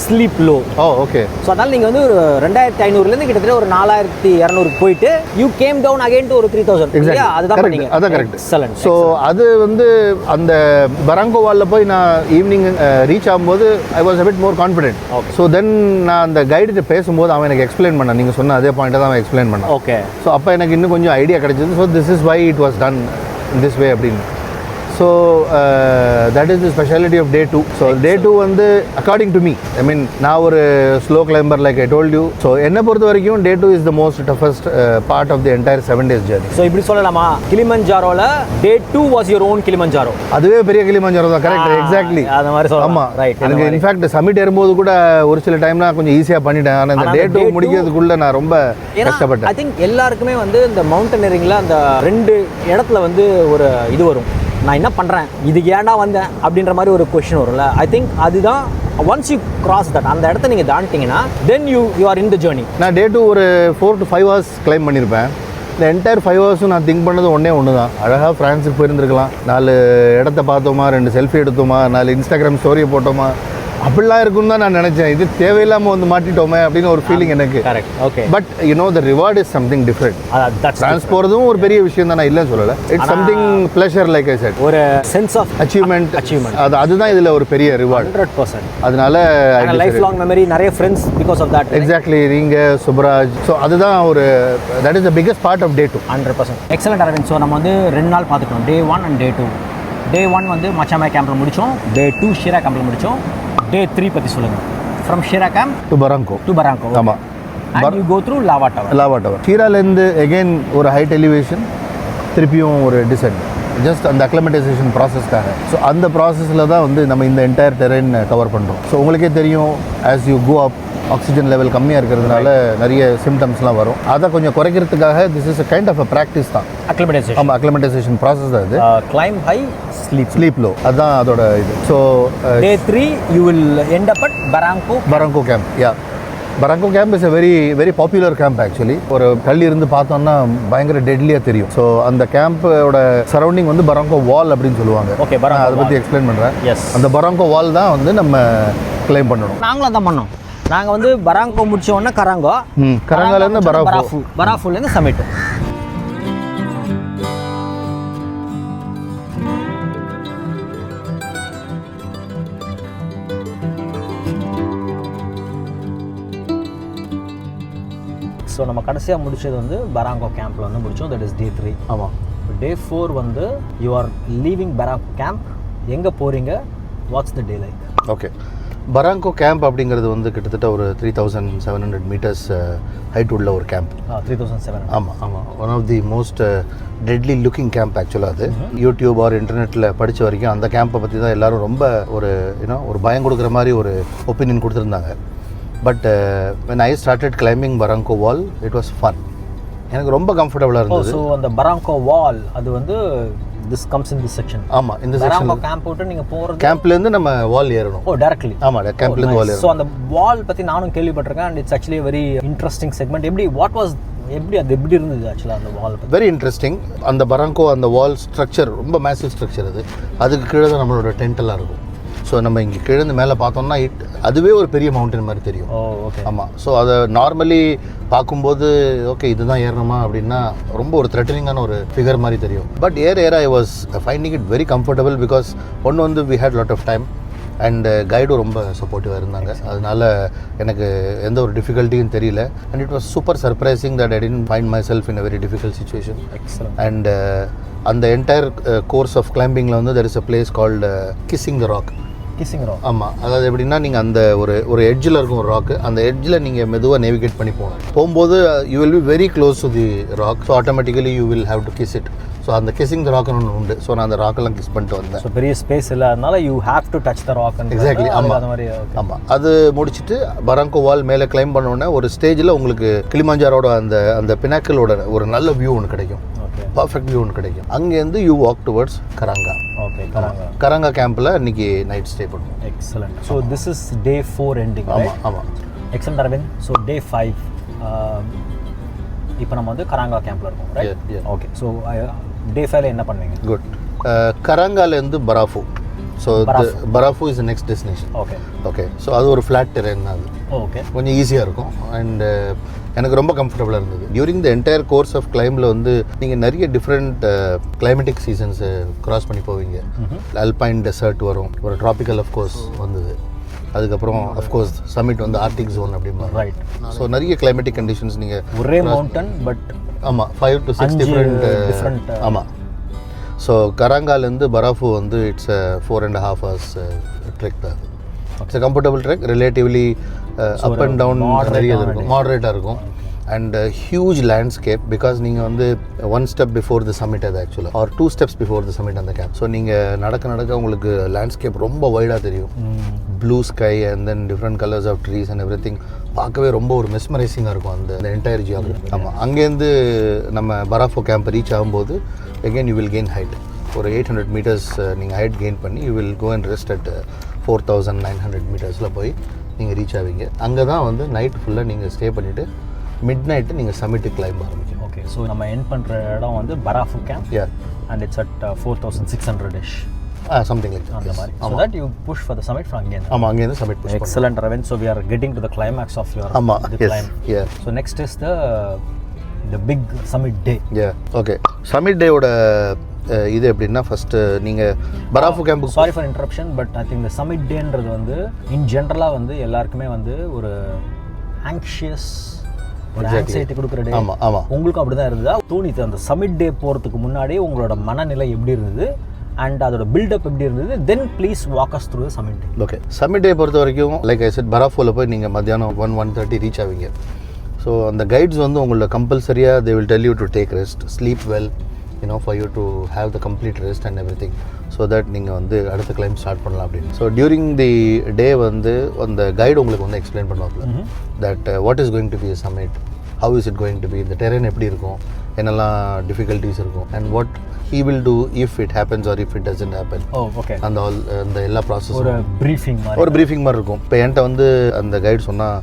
sleep low. Okay. So அதனால நீங்கள் வந்து ஒரு 2500லேருந்து கிட்டத்தட்ட ஒரு 4200 போயிட்டு you came down again to ஒரு 3000. அதுதான் பண்ணீங்க. அதான் கரெக்ட். எக்ஸலன்ட். ஸோ அது வந்து அந்த பராங்கோ வாலில் போய் நான் ஈவினிங் ரீச் ஆகும்போது I was a bit more confident. So then நான் அந்த கைடுகிட்ட பேசும்போது அவன் எனக்கு எக்ஸ்பிளைன் பண்ணான், நீங்கள் சொன்ன அதே பாயிண்ட்டை தான் அவன் எக்ஸ்பிளைன் பண்ணான். ஓகே. ஸோ அப்போ எனக்கு இன்னும் கொஞ்சம் ஐடியா கிடைச்சது. So this is why it was done in this way அப்படின்னு. So that is the speciality of Day 2. So Day 2 வந்து according to me, I mean நான் ஒரு slow climber like I told you. So என்னை பொறுத்த வரைக்கும் Day 2 is the most toughest part of the entire 7 days journey. So இப்படி சொல்லலாமா, கிளிமஞ்சாரோவில் Day 2 was your own Kilimanjaro. அதுவே பெரிய கிளிமஞ்சாரோ தான். Correct, exactly. அந்த மாதிரி சொல்லலாம். ஆமாம், ரைட். எனக்கு இன்ஃபேக்ட் சமிட் ஏறும்போது கூட ஒரு சில டைம்லாம் கொஞ்சம் ஈஸியாக பண்ணிட்டேன். ஆனால் இந்த Day 2 முடிக்கிறதுக்குள்ளே நான் ரொம்ப கஷ்டப்பட்டேன். ஐ திங்க் எல்லாருக்குமே வந்து இந்த மவுண்டனியரிங்கில் அந்த 2 இடத்துல வந்து ஒரு இது வரும், நான் என்ன பண்ணுறேன், இதுக்கு ஏன்டா வந்தேன் அப்படின்ற மாதிரி ஒரு கொஷின் வரும்ல. ஐ திங்க் அதுதான் ஒன்ஸ் யூ கிராஸ் தட், அந்த இடத்த நீங்கள் தாண்டிட்டீங்கன்னா then you are in the journey. நான் Day 2 ஒரு 4 to 5 hours கிளைம் பண்ணியிருப்பேன். இந்த என்டையர் 5 hours நான் திங்க் பண்ணது ஒன்று தான், அழகாக ஃப்ரான்ஸுக்கு போயிருந்துருக்கலாம், 4 இடத்த பார்த்தோமா, 2 செல்ஃபி எடுத்தோமா, 4 இன்ஸ்டாகிராம் ஸ்டோரியை போட்டோமா, அப்படிலாம் இருக்குன்னு தான் நான் நினச்சேன். இது தேவையில்லாமல் வந்து மாட்டிட்டோமே அப்படின்னு ஒரு ஃபீலிங் எனக்கு. Correct. Okay. But the reward is something different. France போகிறதும் ஒரு பெரிய விஷயம் தான், நான் இல்லைன்னு சொல்லலை. It's something pleasure like I said. ஒரு சென்ஸ் ஆஃப் அச்சீவ்மெண்ட். அதுதான் இதில் ஒரு பெரிய ரிவார்ட். 100%. அதனால லைஃப் லாங் மெமரி, நிறைய friends because of that. Exactly. நீங்கள் சுப்ராஜ். ஸோ அதுதான் ஒரு that is the biggest part of Day 2. 100%. Excellent Aravind. So நம்ம வந்து 2 நாள் பார்த்துட்டோம், Day 1 and Day 2. Day 1 வந்து மச்சாமே கேம்பில் முடித்தோம், Day 2 ஷீரா கேம்பில் முடித்தோம். Day 3 பற்றி சொல்லுங்கள். From Shira camp to Barranco. ஆமாம். And you go through Lava Tower. ஷீராலேருந்து எகெயின் ஒரு ஹைட் எலிவேஷன், திருப்பியும் ஒரு டிசென்ட். ஜஸ்ட் அந்த அக்ளமடைசேஷன் ப்ராசஸ்க்காக. ஸோ அந்த ப்ராசஸில் தான் வந்து நம்ம இந்த என்டையர் டெரெயின் கவர் பண்ணுறோம். ஸோ உங்களுக்கே தெரியும், as you go up oxygen level கம்மியாக இருக்கிறதுனால நிறைய சிம்டம்ஸ்லாம் வரும். அதை கொஞ்சம் குறைக்கிறதுக்காக this is a kind of a practice தான். அக்ளிமடைசேஷன். ஆமாம், அக்ளிமடைசேஷன் ப்ராசஸ் தான் இது. கிளைம் ஹை, ஸ்லீப் லோ, அதுதான் அதோட இது. So Day 3 you will end up at Barranco camp. Yeah, Barranco camp is a very popular camp actually. ஒரு கல்லி இருந்து பார்த்தோம்னா பயங்கர டெட்லியாக தெரியும். ஸோ அந்த கேம்போட சரௌண்டிங் வந்து Barranco வால் அப்படின்னு சொல்லுவாங்க. ஓகே, அதை பற்றி எக்ஸ்பிளைன் பண்ணுறேன். எஸ், அந்த Barranco வால் தான் வந்து நம்ம கிளைம் பண்ணணும். நாங்களும் அதான் பண்ணோம். நாங்கள் வந்து பராங்கோ முடிச்ச உடனே கராங்கோலேருந்து பராஃபுலேருந்து சமிட். ஸோ நம்ம கடைசியாக முடிச்சது வந்து பராங்கோ கேம்பில் வந்து முடித்தோம். That is Day 3. ஆமாம். Day 4 வந்து you are leaving Barranco camp. எங்கே போகிறீங்க? What's the day like? Okay, Barranco camp அப்படிங்கிறது வந்து கிட்டத்தட்ட ஒரு 3700 மீட்டர்ஸ் ஹைட் உள்ள ஒரு கேம்ப். 3700. ஆமாம். One of the most deadly looking camp ஆக்சுவலாக. அது யூடியூப் ஆர் இன்டர்நெட்டில் படித்த வரைக்கும் அந்த கேம்பை பற்றி தான் எல்லோரும் ரொம்ப ஒரு பயம் கொடுக்குற மாதிரி ஒரு ஒப்பீனியன் கொடுத்துருந்தாங்க. But when I started climbing Barranco wall, it was fun. எனக்கு ரொம்ப கம்ஃபர்டபுளாக இருந்தது. ஸோ அந்த Barranco wall அது வந்து this comes in this section. ஆமாம், இந்த செக்ஷன் கேம்ப் விட்டு நீங்கள் போகிறது கேம்ப்லேருந்து நம்ம வால் ஏறணும். டைரக்ட்லி. ஆமாம், கேம்ப்லேருந்து வால் ஏறணும். ஸோ அந்த வால் பற்றி நானும் கேள்விப்பட்டிருக்கேன். And it's actually very interesting segment. எப்படி இருந்தது ஆக்சுவலாக அந்த வால்? Very interesting. அந்த Barranco அந்த வால் ஸ்ட்ரக்சர் ரொம்ப மேசிவ் ஸ்ட்ரக்சர். அதுக்கு கீழே தான் நம்மளோட டென்ட்டெல்லாம் இருக்கும். ஸோ நம்ம இங்கே கிழந்து மேலே பார்த்தோம்னா அதுவே ஒரு பெரிய மவுண்டன் மாதிரி தெரியும். ஓகே. ஆமாம். ஸோ அதை நார்மலி பார்க்கும்போது ஓகே இதுதான் ஏறணுமா அப்படின்னா ரொம்ப ஒரு த்ரெட்டனிங்கான ஒரு ஃபிகர் மாதிரி தெரியும். பட் ஏற I was finding it very comfortable. Because ஒன்று வந்து we had lot of time and கைடும் ரொம்ப சப்போர்ட்டிவாக இருந்தாங்க. அதனால எனக்கு எந்த ஒரு டிஃபிகல்ட்டியும் தெரியல. And it was super surprising that I didn't find myself in a very difficult situation. And அந்த என்டையர் கோர்ஸ் ஆஃப் கிளைம்பிங்கில் வந்து there is a place called kissing the rock. ஆமாம், அதாவது எப்படின்னா நீங்கள் அந்த ஒரு எட்ஜில் இருக்கும் ஒரு ராக்கு. அந்த எட்ஜில் நீங்கள் மெதுவாக நேவிகேட் பண்ணி போகும்போது you will be very close to the rock. So automatically you will have to kiss it. So அந்த கிஸ்ஸிங் த ராக்னு ஒன்று உண்டு. ஸோ நான் அந்த ராக்கெல்லாம் கிஸ் பண்ணிட்டு வந்தேன். ஸோ பெரிய ஸ்பேஸ் இல்லை, அதனால you have to touch the rock. Exactly. ஆமாம், அந்த மாதிரி. ஆமாம். அது முடிச்சுட்டு Barranco வால் மேலே கிளைம் பண்ணோடனே ஒரு ஸ்டேஜில் உங்களுக்கு கிளிமஞ்சாரோட அந்த பினாக்கிளோட ஒரு நல்ல வியூ ஒன்று கிடைக்கும். பர்ஃபெக்ட் வியூ ஒன்று கிடைக்கும். அங்கேருந்து யூ வாக் டுவர்ட்ஸ் கராங்கா. ஓகே, கராங்கா கேம்பில் இன்னைக்கு நைட் ஸ்டே பண்ணுவோம். Excellent. So this is Day 4 ending. ஆமாம். எக்ஸலண்ட் அரவிந்த். ஸோ Day 5 இப்போ நம்ம வந்து கராங்கா கேம்பில் இருக்கோம், ரைட்? ஓகே. ஸோ Day 5 என்ன பண்ணுவீங்க? குட். கராங்காலேருந்து Barafu. So Barafu is next destination. Okay. So அது ஒரு ஃப்ளாட் டெரெயின் தான். அது ஓகே, கொஞ்சம் ஈஸியாக இருக்கும். அண்ட் எனக்கு ரொம்ப கம்ஃபர்டபுளாக இருந்தது. During the entire course of கிளைம்பில் வந்து நீங்கள் நிறைய டிஃப்ரெண்ட் கிளைமேட்டிக் சீசன்ஸை க்ராஸ் பண்ணி போவீங்க. அல்பைன் டெசர்ட் வரும், ஒரு ட்ராபிக்கல் அஃப்கோர்ஸ் வந்தது. அதுக்கப்புறம் அஃப்கோர்ஸ் சமிட் வந்து ஆர்டிக் ஜோன் அப்படிமா. ரைட். ஸோ நிறைய கிளைமேட்டிக் கண்டிஷன்ஸ் நீங்கள் ஒரே மவுண்டன் பட் ஆமாம் 5 to 6 டிஃப்ரெண்ட். ஆமாம். ஸோ கராங்காலேருந்து பராஃபு வந்து இட்ஸ் 4.5 hours ட்ரெக் தான். It's comfortable trek. Relatively up and down நிறைய இருக்கும், மாடரேட்டாக இருக்கும். And huge landscape. பிகாஸ் நீங்கள் வந்து 1 step பிஃபோர் த சமிட் அது ஆக்சுவலாக, are 2 steps before the summit அந்த கேம்ப். ஸோ நீங்கள் நடக்க உங்களுக்கு லேண்ட்ஸ்கேப் ரொம்ப வைடாக தெரியும். Blue sky and then different colours of trees and everything. பார்க்கவே ரொம்ப ஒரு மெஸ்மரைசிங்காக இருக்கும் அந்த என்டையர் ஜியோகிராஃபி. ஆமாம். அங்கேருந்து நம்ம பராஃபோ கேம்ப் ரீச் ஆகும்போது again you will gain height. ஒரு 800 meters நீங்கள் ஹைட் கெயின் பண்ணி you will go and rest at 4900 மீட்டர்ஸில் போய் நீங்கள் ரீச் ஆவீங்க. அங்கே தான் வந்து நைட் ஃபுல்லாக நீங்கள் ஸ்டே பண்ணிவிட்டு மிட் நைட்டு நீங்கள் சமிட்டு கிளைம் ஆரம்பிக்கும். ஓகே. ஸோ நம்ம எண்ட் பண்ணுற இடம் வந்து Barafu camp. And it's at 4600-ish. Something like that. அந்த மாதிரி. So that you push for the summit from again. ஆமாம், அங்கேருந்து summit push. Excellent, Aravind. So we are getting to the climax of your climb. So next is the big summit day. Okay. Summit டேயோட இது எப்படின்னா first நீங்கள் Barafu கேம்புக்கு. Sorry for interruption, but I think இந்த summit டேன்றது வந்து in ஜென்ரலாக வந்து எல்லாருக்குமே வந்து ஒரு ஆங்ஷியஸ், ஒரு ஆங்ஸைட்டி கொடுக்குற டே. ஆமாம். உங்களுக்கும் அப்படி தான் இருந்ததா? தோணித்து அந்த சமிட் டே போகிறதுக்கு முன்னாடியே உங்களோட மனநிலை எப்படி இருந்தது அண்ட் அதோட பில்டப் எப்படி இருந்தது? Then please walk us through the summit day. Okay. Summit day பொறுத்த வரைக்கும் லைக் ஐ செட் பராஃபோவில் போய் நீங்கள் மத்தியானம் 1:30 ரீச் ஆவீங்க. ஸோ அந்த கைட்ஸ் வந்து உங்களோட கம்பல்சரியாக they will tell you to take rest, sleep well for you to have the complete rest and everything, so that நீங்கள் வந்து அடுத்த climb ஸ்டார்ட் பண்ணலாம் அப்படின்னு. ஸோ டியூரிங் தி டே வந்து அந்த கைடு உங்களுக்கு வந்து எக்ஸ்பிளைன் பண்ணுவாங்க that what is going to be summit, how is it going to be, இந்த டெரெயின் எப்படி இருக்கும், என்னெல்லாம் டிஃபிகல்ட்டிஸ் இருக்கும், and what he will do if it happens or if it doesn't happen. அந்த எல்லா ப்ராசஸ் ஒரு ப்ரீஃபிங் மாதிரி இருக்கும். இப்போ என்கிட்ட வந்து அந்த கைடு சொன்னால்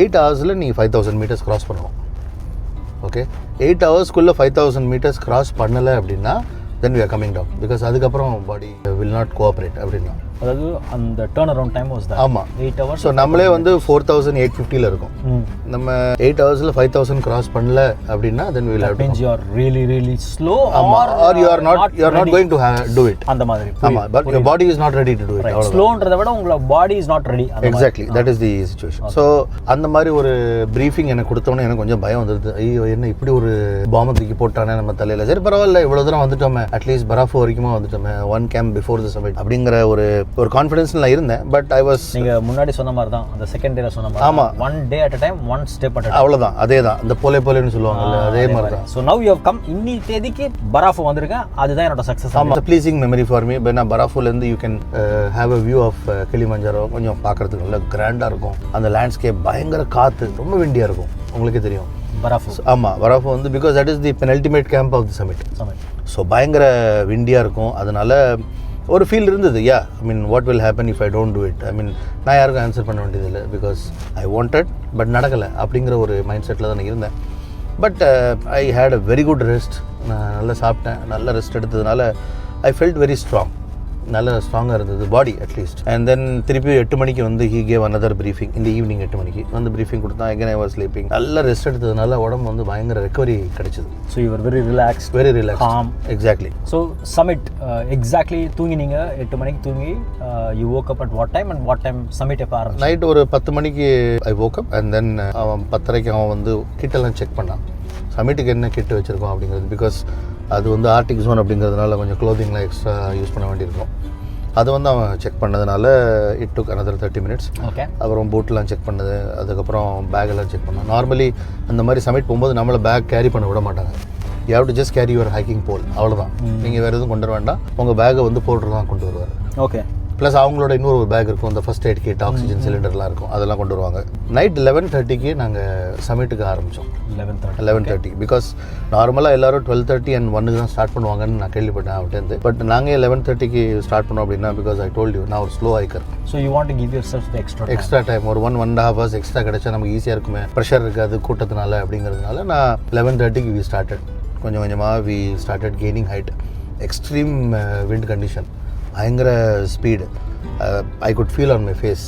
8 ஹவர்ஸில் நீங்கள் 5000 மீட்டர்ஸ் கிராஸ் பண்ணணும். ஓகே, 8 ஹவர்ஸ்க்குள்ளே 5000 மீட்டர்ஸ் கிராஸ் பண்ணலை அப்படின்னா then we are coming down, because அதுக்கப்புறம் பாடி will not cooperate அப்படின்னா. அதாவது அந்த turn around time was that. ஆமாம், 8 hours. ஸோ நம்மளே வந்து 4850 இருக்கும். நம்ம 8 ஹவர்ஸில் 5000 கிராஸ் பண்ணல அப்படின்னா then we will have to. You are really slow, or you are not going to do it. அந்த மாதிரி. ஆமாம், but your body is not ready to do it. ஸ்லோன்றதை விட உங்களோட பாடி is not ready. Exactly, that is the situation. So அந்த மாதிரி ஒரு briefing எனக்கு கொடுத்தோன்னே எனக்கு கொஞ்சம் பயம் வந்துடுது. ஐயோ, என்ன இப்படி ஒரு பாம்பை தூக்கி போட்டானே நம்ம தலையில். சரி பரவாயில்ல, இவ்வளோ தூரம் வந்துட்டோமே, at least பராஃபோ வரைக்குமா வந்துட்டோமே, 1 camp before the summit அப்படிங்கிற ஒரு கான்ஃபிடன்ஸ்ல நான் இருந்தேன். பட் ஐ வாஸ், நீங்க முன்னாடி சொன்ன மாதிரி தான், அந்த செகண்ட் டேல சொன்ன மாதிரி. ஆமா, 1 day at a time, 1 step at a time. அவ்வளவுதான், அதேதான், இந்த போலேன்னு சொல்லுவாங்கல்ல, அதே மாதிரி தான். So now you have come, இன்னி தேதிக்கு பராஃபோ வந்திருக்கேன், அதுதான் என்னோட சக்சஸ். ஆமா, ப்ளீசிங் மெமரி ஃபார் மீ. நான் பராஃபோல இருந்து you can have a view of Kilimanjaro. கொஞ்சம் பார்க்கறதுக்கு நல்ல கிராண்டா இருக்கும். அந்த லேண்ட்ஸ்கேப் பயங்கர காத்து, ரொம்ப விண்டியா இருக்கும், உங்களுக்கே தெரியும் பராஃபோ. ஆமாம், பராஃபோ வந்து because that is the penultimate camp of the summit. So பயங்கர விண்டியாக இருக்கும். அதனால ஒரு ஃபீல் இருந்தது. I mean what will happen if I don't do it. I mean நான் யாருக்கும் ஆன்சர் பண்ண வேண்டியதில்லை, பிகாஸ் ஐ வாண்டட் பட் நடக்கலை அப்படிங்கிற ஒரு மைண்ட் செட்டில் தான் நான் இருந்தேன். But I had a very good rest. நான் நல்லா சாப்பிட்டேன், நல்ல ரெஸ்ட் எடுத்ததுனால ஐ ஃபெல்ட் வெரி ஸ்ட்ராங். நல்ல ஸ்ட்ராங்காக இருந்தது பாடி அட்லீஸ்ட். அண்ட் தென் திருப்பி 8 மணிக்கு வந்து ஹீ கேவ் another briefing இந்த ஈவினிங் 8 மணிக்கு வந்து ப்ரீஃபிங் கொடுத்தா. again I was sleeping. நல்ல ரெஸ்ட் எடுத்ததுனால உடம்பு வந்து பயங்கர ரெக்கவரி கிடைச்சது. So you were very relaxed, calm. Exactly. So summit exactly தூங்கினீங்க, 8 மணிக்கு தூங்கி you woke up at what time and what time summit எப்போ ஆரம்பிச்சு? நைட் ஒரு 10 மணிக்கு ஐ woke up and then அவன் 10:30க்கு அவன் வந்து கிட்டெல்லாம் செக் பண்ணான். சமிட்டுக்கு என்ன கிட்டு வச்சுருக்கோம் அப்படிங்கிறது, பிகாஸ் அது வந்து ஆர்டிக் ஜோன் அப்படிங்கிறதுனால கொஞ்சம் க்ளோதிங்லாம் எக்ஸ்ட்ரா யூஸ் பண்ண வேண்டியிருக்கும். அது வந்து அவன் செக் பண்ணதுனால it took another 30 minutes. Okay, அப்புறம் பூட்லாம் செக் பண்ணது, அதுக்கப்புறம் பேக்கெல்லாம் செக் பண்ணான். நார்மலி அந்த மாதிரி சமிட் போகும்போது நம்மளை பேக் கேரி பண்ண விட மாட்டாங்க. You have to just carry your hiking pole, அவ்வளோதான். நீங்கள் வேறு எதுவும் கொண்டு வர வேண்டாம், உங்கள் பேக்கை வந்து போட்டு தான் கொண்டு வருவார். ஓகே, ப்ளஸ் அவங்களோட இன்னொரு பேக் இருக்கும், இந்த ஃபர்ஸ்ட் எய்ட் கிட், ஆக்சிஜன் சிலிண்டர்லாம் இருக்கும், அதெல்லாம் கொண்டு வருவாங்க. நைட் 11:30க்கு நாங்கள் சமிட்டுக்கு ஆரம்பித்தோம். 11:30 பிகாஸ் நார்மலாக எல்லாரும் 12:30 and 1க்கு தான் ஸ்டார்ட் பண்ணுவாங்கன்னு நான் கேள்விப்பட்டேன் அவட்டேருந்து. பட் நாங்கள் 11:30க்கு ஸ்டார்ட் பண்ணோம் அப்படின்னா, பிகாஸ் ஐ டோல்ட் யூ நான் ஒரு slow hiker. So you want to give your self the extra time, ஒரு 1.5 hours எக்ஸ்ட்ரா கிடைச்சா நமக்கு ஈஸியாக இருக்குமே, ப்ரெஷர் இருக்காது கூட்டத்தினால அப்படிங்கிறதுனால நான் 11:30க்கு வி ஸ்டார்டட். கொஞ்சம் கொஞ்சமாக we started gaining height. Extreme wind condition, பயங்கர speed. I could feel on my face.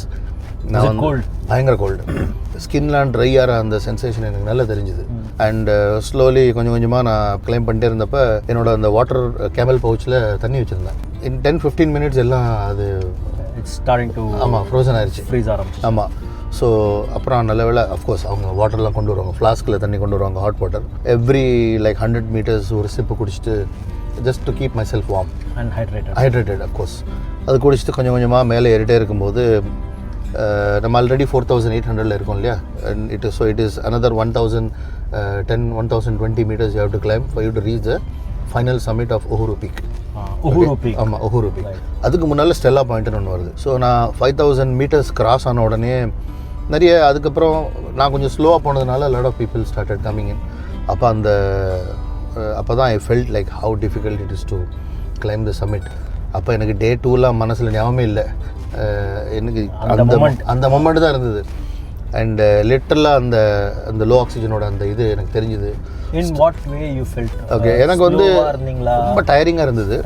நான் வந்து பயங்கர கோல்டு, ஸ்கின்லாம் ட்ரை ஆகிற அந்த சென்சேஷன் எனக்கு நல்லா தெரிஞ்சுது. அண்ட் ஸ்லோலி கொஞ்சம் கொஞ்சமாக நான் கிளைம் பண்ணிட்டே இருந்தப்போ என்னோட அந்த வாட்டர் கேமல் பவுச்சில் தண்ணி வச்சுருந்தேன். இன் 10-15 minutes எல்லாம் அது ஸ்டார்டிங் டு, ஆமாம், ஃப்ரோசன் ஆயிடுச்சு, ஃப்ரீஸ் ஆரம்பிச்சு. ஆமாம். ஸோ அப்புறம் நல்ல வேளை, அஃப்கோர்ஸ் அவங்க வாட்டர்லாம் கொண்டு வருவாங்க, ஃப்ளாஸ்கில் தண்ணி கொண்டு வருவாங்க, hot water. Every like 100 meters ஒரு சிப்பு குடிச்சிட்டு, just to keep my self warm and hydrated of course. அது குடிச்சிட்டு கொஞ்சம் கொஞ்சமாக மேலே ஏறிட்டே இருக்கும்போது நம்ம ஆல்ரெடி 4800 இருக்கோம் இல்லையா. And it is another 1020 meters you have to climb for you to reach the final summit of Uhuru Peak. ஆமாம், Uhuru Peak. அதுக்கு முன்னால் ஸ்டெல்லா பாயிண்ட்னு ஒன்று வருது. ஸோ நான் 5000 meters கிராஸ் ஆன உடனே நிறைய, அதுக்கப்புறம் நான் கொஞ்சம் ஸ்லோவாக போனதுனால lot of people started coming in. அப்போ தான் I felt like how difficult it is to climb the summit. அப்போ எனக்கு டே 2லாம் மனசில் ஞாபகமே இல்லை. எனக்கு அந்த மொமெண்ட் தான் இருந்தது. அண்ட் லிட்டரலாக அந்த லோ ஆக்சிஜனோட அந்த இது எனக்கு தெரிஞ்சுது. In what way you felt? Okay, எனக்கு வந்து ரொம்ப டயரிங்காக இருந்தது.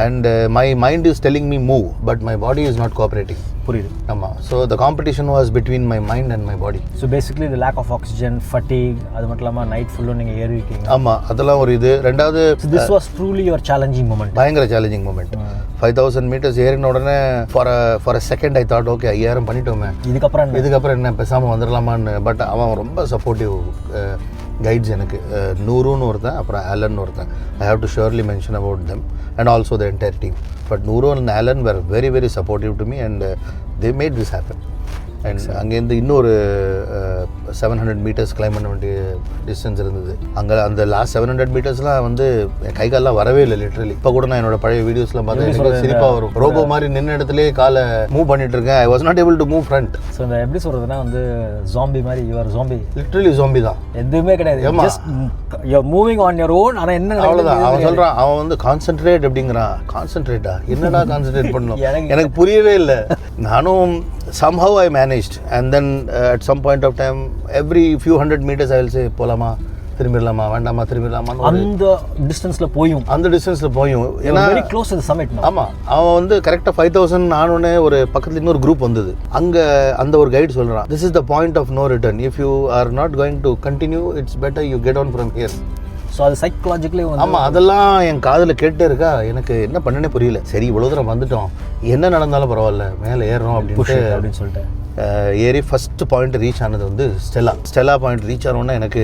And my mind is telling me move, but my body is not cooperating. புரியுது. ஆமாம். So the competition was between my mind and my body. So basically the lack of oxygen, fatigue, அது மட்டும் இல்லாமல் நைட் ஃபுல்லும் நீங்கள் ஏறி இருக்கீங்க. ஆமாம், அதெல்லாம் ஒரு இது. ரெண்டாவது, this was truly your challenging moment. பயங்கர சேலஞ்சிங் மூமெண்ட். 5000 meters ஏறின உடனே for a second I thought, okay 5000 பண்ணிட்டோமே, இதுக்கப்புறம் என்ன பேசாமல் வந்துடலாமான்னு. பட் அவன் ரொம்ப சப்போர்ட்டிவ் கைட்ஸ் எனக்கு. நூருன்னு ஒருத்தன், அப்புறம் ஆலன் ஒருத்தன். I have to surely mention about them and also the entire team. But Nuru and Alan were very very supportive to me and they made this happen. And அங்கேருந்து இன்னொரு 700 metres claim பண்ண வேண்டிய distance இருந்தது. அங்கே அந்த last 700 மீட்டர்ஸ்லாம் வந்து என் கை காலெலாம் வரவே இல்லை லிட்ரலி. இப்போ கூட நான் என்னோட பழைய வீடியோஸ்லாம் பார்த்தா எனக்கு சிரிப்பாக வரும். ரோபோ மாதிரி நின்ன இடத்துலேயே காலை மூவ் பண்ணிட்டு இருக்கேன். I was not able to move front. So இந்த எப்படி சொல்கிறதுனா வந்து ஜாம்பி மாதிரி யுவர் ஜாம்பி, லிட்ரலி ஜாம்பி தான், எதுவுமே கிடையாது. Just you moving on your own. ஆனால் என்ன அவ்வளோதான். அவன் சொல்கிறான், அவன் வந்து கான்சென்ட்ரேட் அப்படிங்கிறான். கான்சென்ட்ரேட்டா? என்னடா கான்சென்ட்ரேட் பண்ணணும்? எனக்கு புரியவே இல்லை. நானும் somehow I managed, and then at some point of time every few hundred meters I will say போலாமா திரும்பிடலாமா வேண்டாமா திரும்பிடலாமா. அந்த டிஸ்டன்ஸில் போயும் ஏன்னா very close to the summit. ஆமாம், அவன் வந்து கரெக்டாக 5000 நானோடனே ஒரு பக்கத்தில் இன்னொரு குரூப் வந்தது. அங்கே அந்த ஒரு கைடு சொல்கிறான், this is the point of no return. If you are not going to continue it's better you get on from here. So அது சைக்கலாஜிக்கலி ஆமாம், அதெல்லாம் என் காதில் கேட்டே இருக்கா. எனக்கு என்ன பண்ணனே புரியல. சரி இவ்வளோ தூரம் வந்துட்டோம், என்ன நடந்தாலும் பரவாயில்ல, மேலே ஏறணும் அப்படின்னு சொல்லிட்டு ஏறி ஃபஸ்ட்டு பாயிண்ட் ரீச் ஆனது வந்து ஸ்டெல்லா பாயிண்ட் ரீச் ஆனோன்னா எனக்கு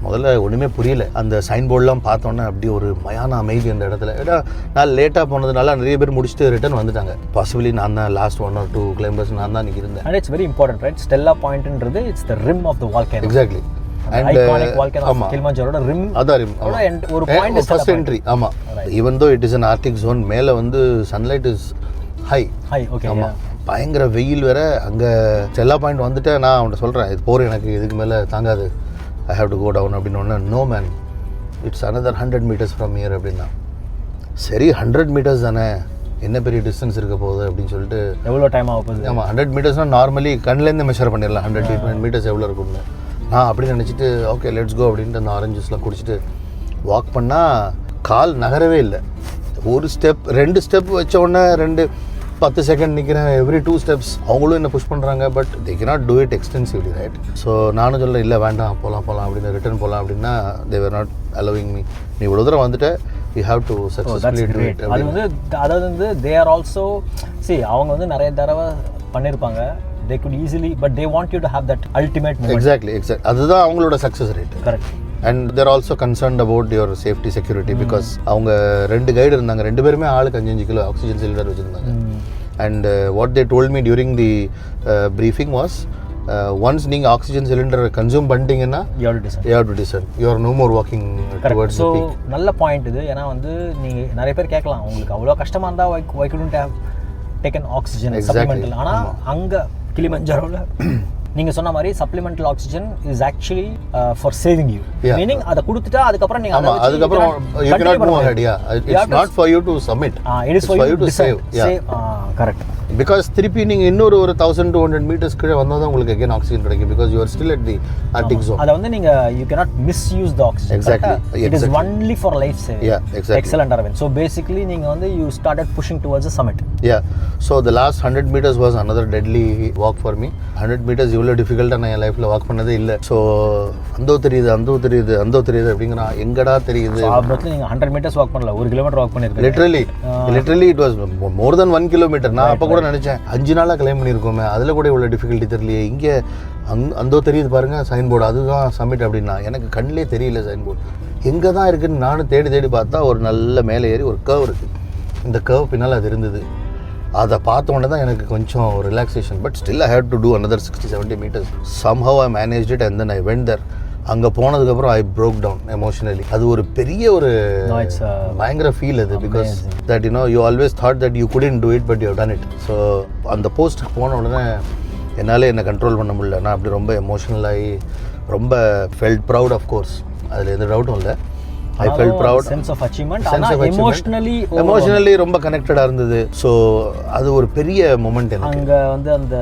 முதல்ல ஒன்றுமே புரியல. அந்த சைன் போர்டெலாம் பார்த்தோன்னே அப்படி ஒரு மயான அமைதி அந்த இடத்துல. ஏன்னா நான் லேட்டாக போனதுனால நிறைய பேர் முடிச்சுட்டு ரிட்டர்ன் வந்துட்டாங்க. பாசிபிளி நான் தான் லாஸ்ட் 1 or 2 கிளைம்பர்ஸ் நான் தான் நிற்க இருந்தேன். And it's very important right. Stella பாயிண்ட்ன்றது it's the rim of the volcano. Exactly. And iconic volcano of Kilimanjaro rim. அதான் rim. ஒரு பாயிண்ட் ஃபர்ஸ்ட் என்ட்ரி. ஆமா, even though it is an arctic zone, மேல வந்து சன்லைட் இஸ் ஹை. ஓகே. ஆமா, பயங்கர வெயில் வேற. அங்கே ஸ்டெல்லா பாயிண்ட் வந்துட்டு நான் அவன்கிட்ட சொல்கிறேன், இது போகிற எனக்கு இதுக்கு மேலே தாங்காது, I have to go down அப்படின்னு. ஒன்று no man, it's another 100 meters from here அப்படின்னா. சரி 100 meters தானே, என்ன பெரிய டிஸ்டன்ஸ் இருக்க போகுது அப்படின்னு சொல்லிட்டு. எவ்வளோ டைம் ஆக போகுது? ஆமாம், 100 metersனால் நார்மலி கண்ணிலேருந்து மெஷர் பண்ணிடலாம் 100 meters எவ்வளோ இருக்கும்னு. நான் அப்படி நினச்சிட்டு ஓகே லெட்ஸ் கோ அப்படின்ட்டு அந்த ஆரஞ்சு ஜூஸ்லாம் குடிச்சிட்டு வாக் பண்ணால் கால் நகரவே இல்லை. ஒரு ஸ்டெப் 2 ஸ்டெப் வச்ச உடனே 10 செகண்ட் நிற்கிறேன். எவ்ரி 2 steps அவங்களும் என்ன புஷ் பண்ணுறாங்க. But they cannot do it extensively, right? So நானும் சொல்ல இல்லை வேண்டாம் போகலாம் அப்படின்னு ரிட்டர்ன் போகலாம் அப்படின்னா they were not allowing me. நீ இவ்வளோ தூரம் வந்துட்டு you have to successfully do it. அது வந்து அதாவது வந்து they are also see அவங்க வந்து நிறைய தடவை பண்ணியிருப்பாங்க. They could easily, but they want you to have that ultimate moment. Exactly. அதுதான் அவங்களோட success rate. Correct. And they're also concerned about your safety security. Because அவங்க 2 கைடு இருந்தாங்க, 2 பேருமே ஆளுக்கு 5 கிலோ ஆக்சிஜன் சிலிண்டர் வச்சுருந்தாங்க. And what they told me during the briefing was, once நீங்கள் oxygen cylinder consume பண்ணிட்டீங்கன்னா you have to descend, you are no more walking towards the peak. நல்ல point இது. ஏன்னா வந்து நீங்கள் நிறைய பேர் கேட்கலாம், உங்களுக்கு அவ்வளோ கஷ்டமாக இருந்தால் why couldn't have taken oxygen supplemental. ஆனால் அங்கே கிளிமஞ்சாரோவில் நீங்கள் சொன்ன மாதிரி supplemental oxygen is actually for saving you. Meaning அதை கொடுத்துட்டா அதுக்கப்புறம் நீங்கள் ஆமா, அதுக்கப்புறம் you cannot move ahead. It's not for you to submit, it is for you to save. Correct. Because திருப்பி நீங்கள் இன்னொரு 1200 meters கீழே வந்தால் தான் உங்களுக்கு again ஆக்சிஜன் கிடைக்கும். Because you are still at the arctic zone. அதை வந்து நீங்கள் you cannot misuse the oxygen. Exactly. It is only for life saving. Exactly. Excellent, Arvind. So basically நீங்கள் வந்து you started pushing towards the summit. So the last 100 meters was another deadly walk for me. 100 meters இவ்வளோ டிஃபிகல்ட்டாக நான் என் லைஃப்பில் walk பண்ணதே இல்லை. So அந்தோ தெரியுது அப்படிங்கிறான். எங்கடா தெரியுது? நீங்கள் 100 meters வாக் பண்ணல, 1 kilometer வாக் பண்ணியிருக்கேன். Literally it was more then 1 kilometer. நான் அப்போ கூட நினச்சேன் 5 நாளாக கிளைம் பண்ணியிருக்கோமே, அதில் கூட இவ்வளோ டிஃபிகல்ட்டி தெரியலையே. இங்கே அந்தோ தெரியுது பாருங்கள் சைன் போர்டு, அதுதான் சம்மிட் அப்படின்னா. எனக்கு கண்ணிலே தெரியல சைன் போர்டு எங்கே தான் இருக்குதுன்னு. நானும் தேடி பார்த்தா ஒரு நல்ல மேலே ஏறி ஒரு கர்வ் இருக்குது. இந்த கர்வ் பின்னால் அது இருந்தது. அதை பார்த்த உடனே தான் எனக்கு கொஞ்சம் relaxation. But still I had to do another 60-70 meters. somehow I managed it and then I went there. அங்கே போனதுக்கப்புறம் ஐ broke down emotionally. அது ஒரு பெரிய ஒரு பயங்கர ஃபீல் அது. Because that you always thought that you couldn't do it but you have done it. So அந்த போஸ்ட்டுக்கு போன உடனே என்னால் என்னை கண்ட்ரோல் பண்ண முடியல. நான் அப்படி ரொம்ப எமோஷ்னலாகி ரொம்ப felt proud of course. அதில் எந்த டவுட்டும் இல்லை. I felt proud. Sense of achievement. emotionally ரொம்ப கனெக்டடாக இருந்தது. ஸோ அது ஒரு பெரிய மொமெண்ட் எனக்கு. அங்கே வந்து அந்த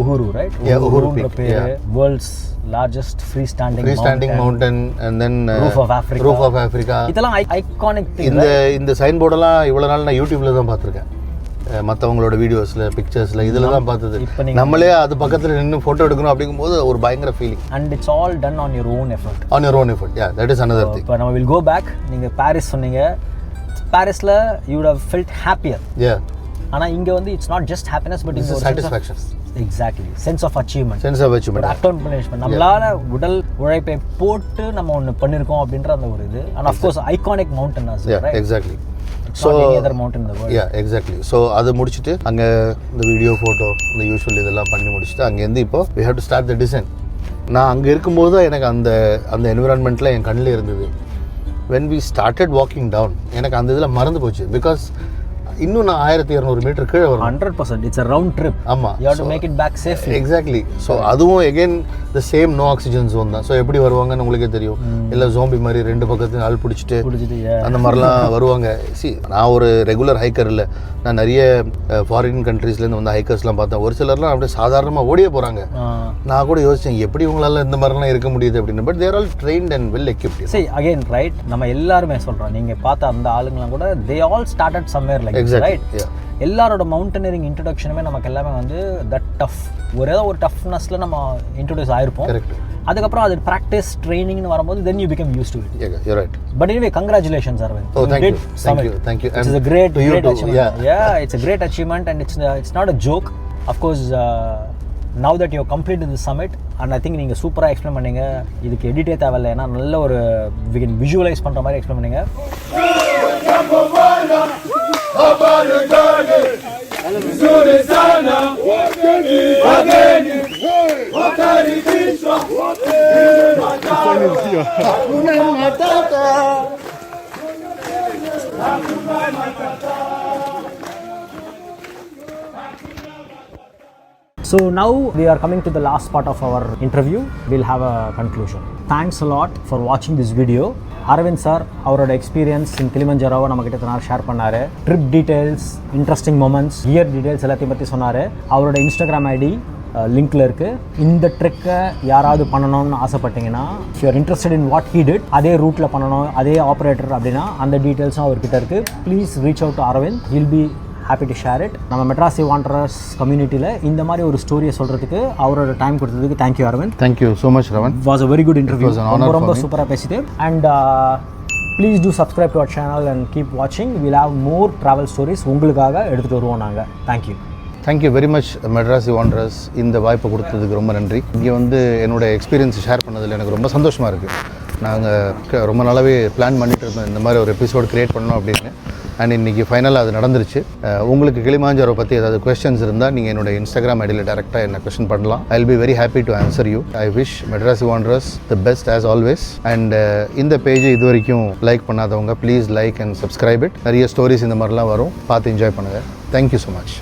உஹுரு ரைட், உஹுரு பேர் world's largest freestanding mountain and then roof of Africa. இதெல்லாம் ஐகானிக். இந்த சைன் போர்டெல்லாம் இவ்வளோ நாள் நான் யூடியூப்ல தான் பார்த்துருக்கேன். மற்றவங்களோட வீடியோஸில் பிக்சர்ஸில் இதில் தான் பார்த்தது. நம்மளே அது பக்கத்தில் நின்று ஃபோட்டோ எடுக்கணும் அப்படிங்கும்போது ஒரு பயங்கர feeling. And it's all done on your own effort. That is another thing. இப்போ நம்ம வில் கோ பேக். நீங்கள் பாரிஸ் சொன்னீங்க. பாரிஸில் you would have felt happier. ஆனால் இங்கே வந்து it's not just happiness but it's satisfaction. Exactly, sense of achievement. Accomplishment. நம்மளால உடல் உழைப்பை போட்டு நம்ம ஒன்று பண்ணியிருக்கோம் அப்படின்ற அந்த ஒரு இது. And of course iconic mountain. Exactly. So exactly. So அதை முடிச்சுட்டு அங்கே இந்த வீடியோ ஃபோட்டோ இந்த யூஷுவல் இதெல்லாம் பண்ணி முடிச்சுட்டு அங்கேருந்து இப்போ we have to start the descent. நான் அங்கே இருக்கும்போது தான் எனக்கு அந்த அந்த என்விரான்மெண்ட்டில் என் கண்ணில் இருந்தது. when we started walking down எனக்கு அந்த இதில் மறந்து போச்சு. பிகாஸ் இன்னும் நான் 1200 மீட்டர் கீழே வரும். 100%. It's a round trip. ஆமாம், you have to make it back safely. Exactly. So அதுவும் again the same no oxygen zone தான். ஸோ எப்படி வருவாங்கன்னு உங்களுக்கே தெரியும். இல்லை ஜோம்பி மாதிரி 2 பக்கத்தையும் ஆள் பிடிச்சிட்டு அந்த மாதிரிலாம் வருவாங்க. நான் ஒரு ரெகுலர் ஹைக்கர் இல்லை. நான் நிறைய ஃபாரின் கண்ட்ரீஸ்லேருந்து வந்து ஹைக்கர்ஸ்லாம் பார்த்தேன். ஒரு சிலர்லாம் அப்படியே சாதாரணமாக ஓடியே போகிறாங்க. நான் கூட யோசித்தேன் எப்படி உங்களால் இந்த மாதிரிலாம் இருக்க முடியுது அப்படின்னு. But they're all trained and well equipped. சரி, அகைன் ரைட், நம்ம எல்லாருமே சொல்கிறோம், நீங்கள் பார்த்த அந்த ஆளுங்களாம் கூட they all started somewhere like right. எல்லாரோட மவுண்டனரிங் இன்ட்ரடக்ஷனுமே நமக்கு எல்லாமே வந்து தட் டஃப், ஒரே ஒரு டஃப்னஸில் நம்ம இன்ட்ரடியூஸ் ஆகிருப்போம். கரெக்ட். அதுக்கப்புறம் அது ப்ராக்டிஸ் ட்ரைனிங்னு வரும்போது then you become used to it. You're right. But anyway, congratulations, Arvind. Oh, thank you. Thank you. It's a great achievement. Yeah, it's a great achievement and it's not a joke. Of course, now that you have completed the summit, and I think நீங்க சூப்பரா explain பண்ணீங்க. இதுக்கு எடிட்டே தேவையில்லை, ஏன்னா நல்ல ஒரு we can visualize பண்ற மாதிரி எக்ஸ்பிளைன் பண்ணீங்க. Nzuri sana wageni wakaribishwa hakuna matata. So now we are coming to the last part of our interview. We'll have a conclusion. Thanks a lot for watching this video. Aravind sir அவரோட experience in கிளிமஞ்சாரோவை நம்மக்கிட்ட நான் share பண்ணார். Trip details, interesting moments, gear details எல்லாத்தையும் பற்றி சொன்னார். அவரோட Instagram ID லிங்க்கில் இருக்குது. இந்த ட்ரிக்கை யாராவது பண்ணணும்னு ஆசைப்பட்டீங்கன்னா, if you are interested in what he did, அதே ரூட்டில் பண்ணணும், அதே ஆப்ரேட்டர் அப்படின்னா அந்த டீட்டெயில்ஸும் அவர்கிட்ட இருக்குது. Please reach out to Aravind. He'll be happy to share it. நம்ம மெட்ராசி வாண்டரர்ஸ் கம்யூனிட்டியில் இந்த மாதிரி ஒரு ஸ்டோரியை சொல்கிறதுக்கு அவரோட டைம் கொடுத்ததுக்கு thank you Aravind. Thank you so much Ravan. Was a very good interview. ரொம்ப சூப்பராக பேசிட்டு. And please do subscribe to our channel and keep வாட்சிங். Will have more travel stories உங்களுக்காக எடுத்துகிட்டு வருவோம் நாங்கள். Thank you very much Madrasi wanderers. இந்த வாய்ப்பை கொடுத்ததுக்கு ரொம்ப நன்றி. இங்கே வந்து என்னோட எக்ஸ்பீரியன்ஸ் ஷேர் பண்ணதில் எனக்கு ரொம்ப சந்தோஷமாக இருக்குது. நாங்கள் ரொம்ப நாளாகவே பிளான் பண்ணிட்டு இருந்தோம் இந்த மாதிரி ஒரு எபிசோட் க்ரியேட் பண்ணோம் அப்படின்னு. அண்ட் இன்றைக்கி ஃபைனலாக அது நடந்துருச்சு. உங்களுக்கு கிளிமாஞ்சாரோ பற்றி ஏதாவது கொஸ்டின்ஸ் இருந்தால் நீங்கள் என்னோட இன்ஸ்டாகிராம் ஐடியில் டேரெக்டாக என்ன கொஸ்டின் பண்ணலாம். ஐ will be very happy to answer you. I wish Materazzi wanderers the best as always. And இந்த பேஜை இது வரைக்கும் லைக் பண்ணாதவங்க please like and subscribe it. நிறைய ஸ்டோரிஸ் இந்த மாதிரிலாம் வரும், பார்த்து என்ஜாய் பண்ணுங்கள். Thank you so much.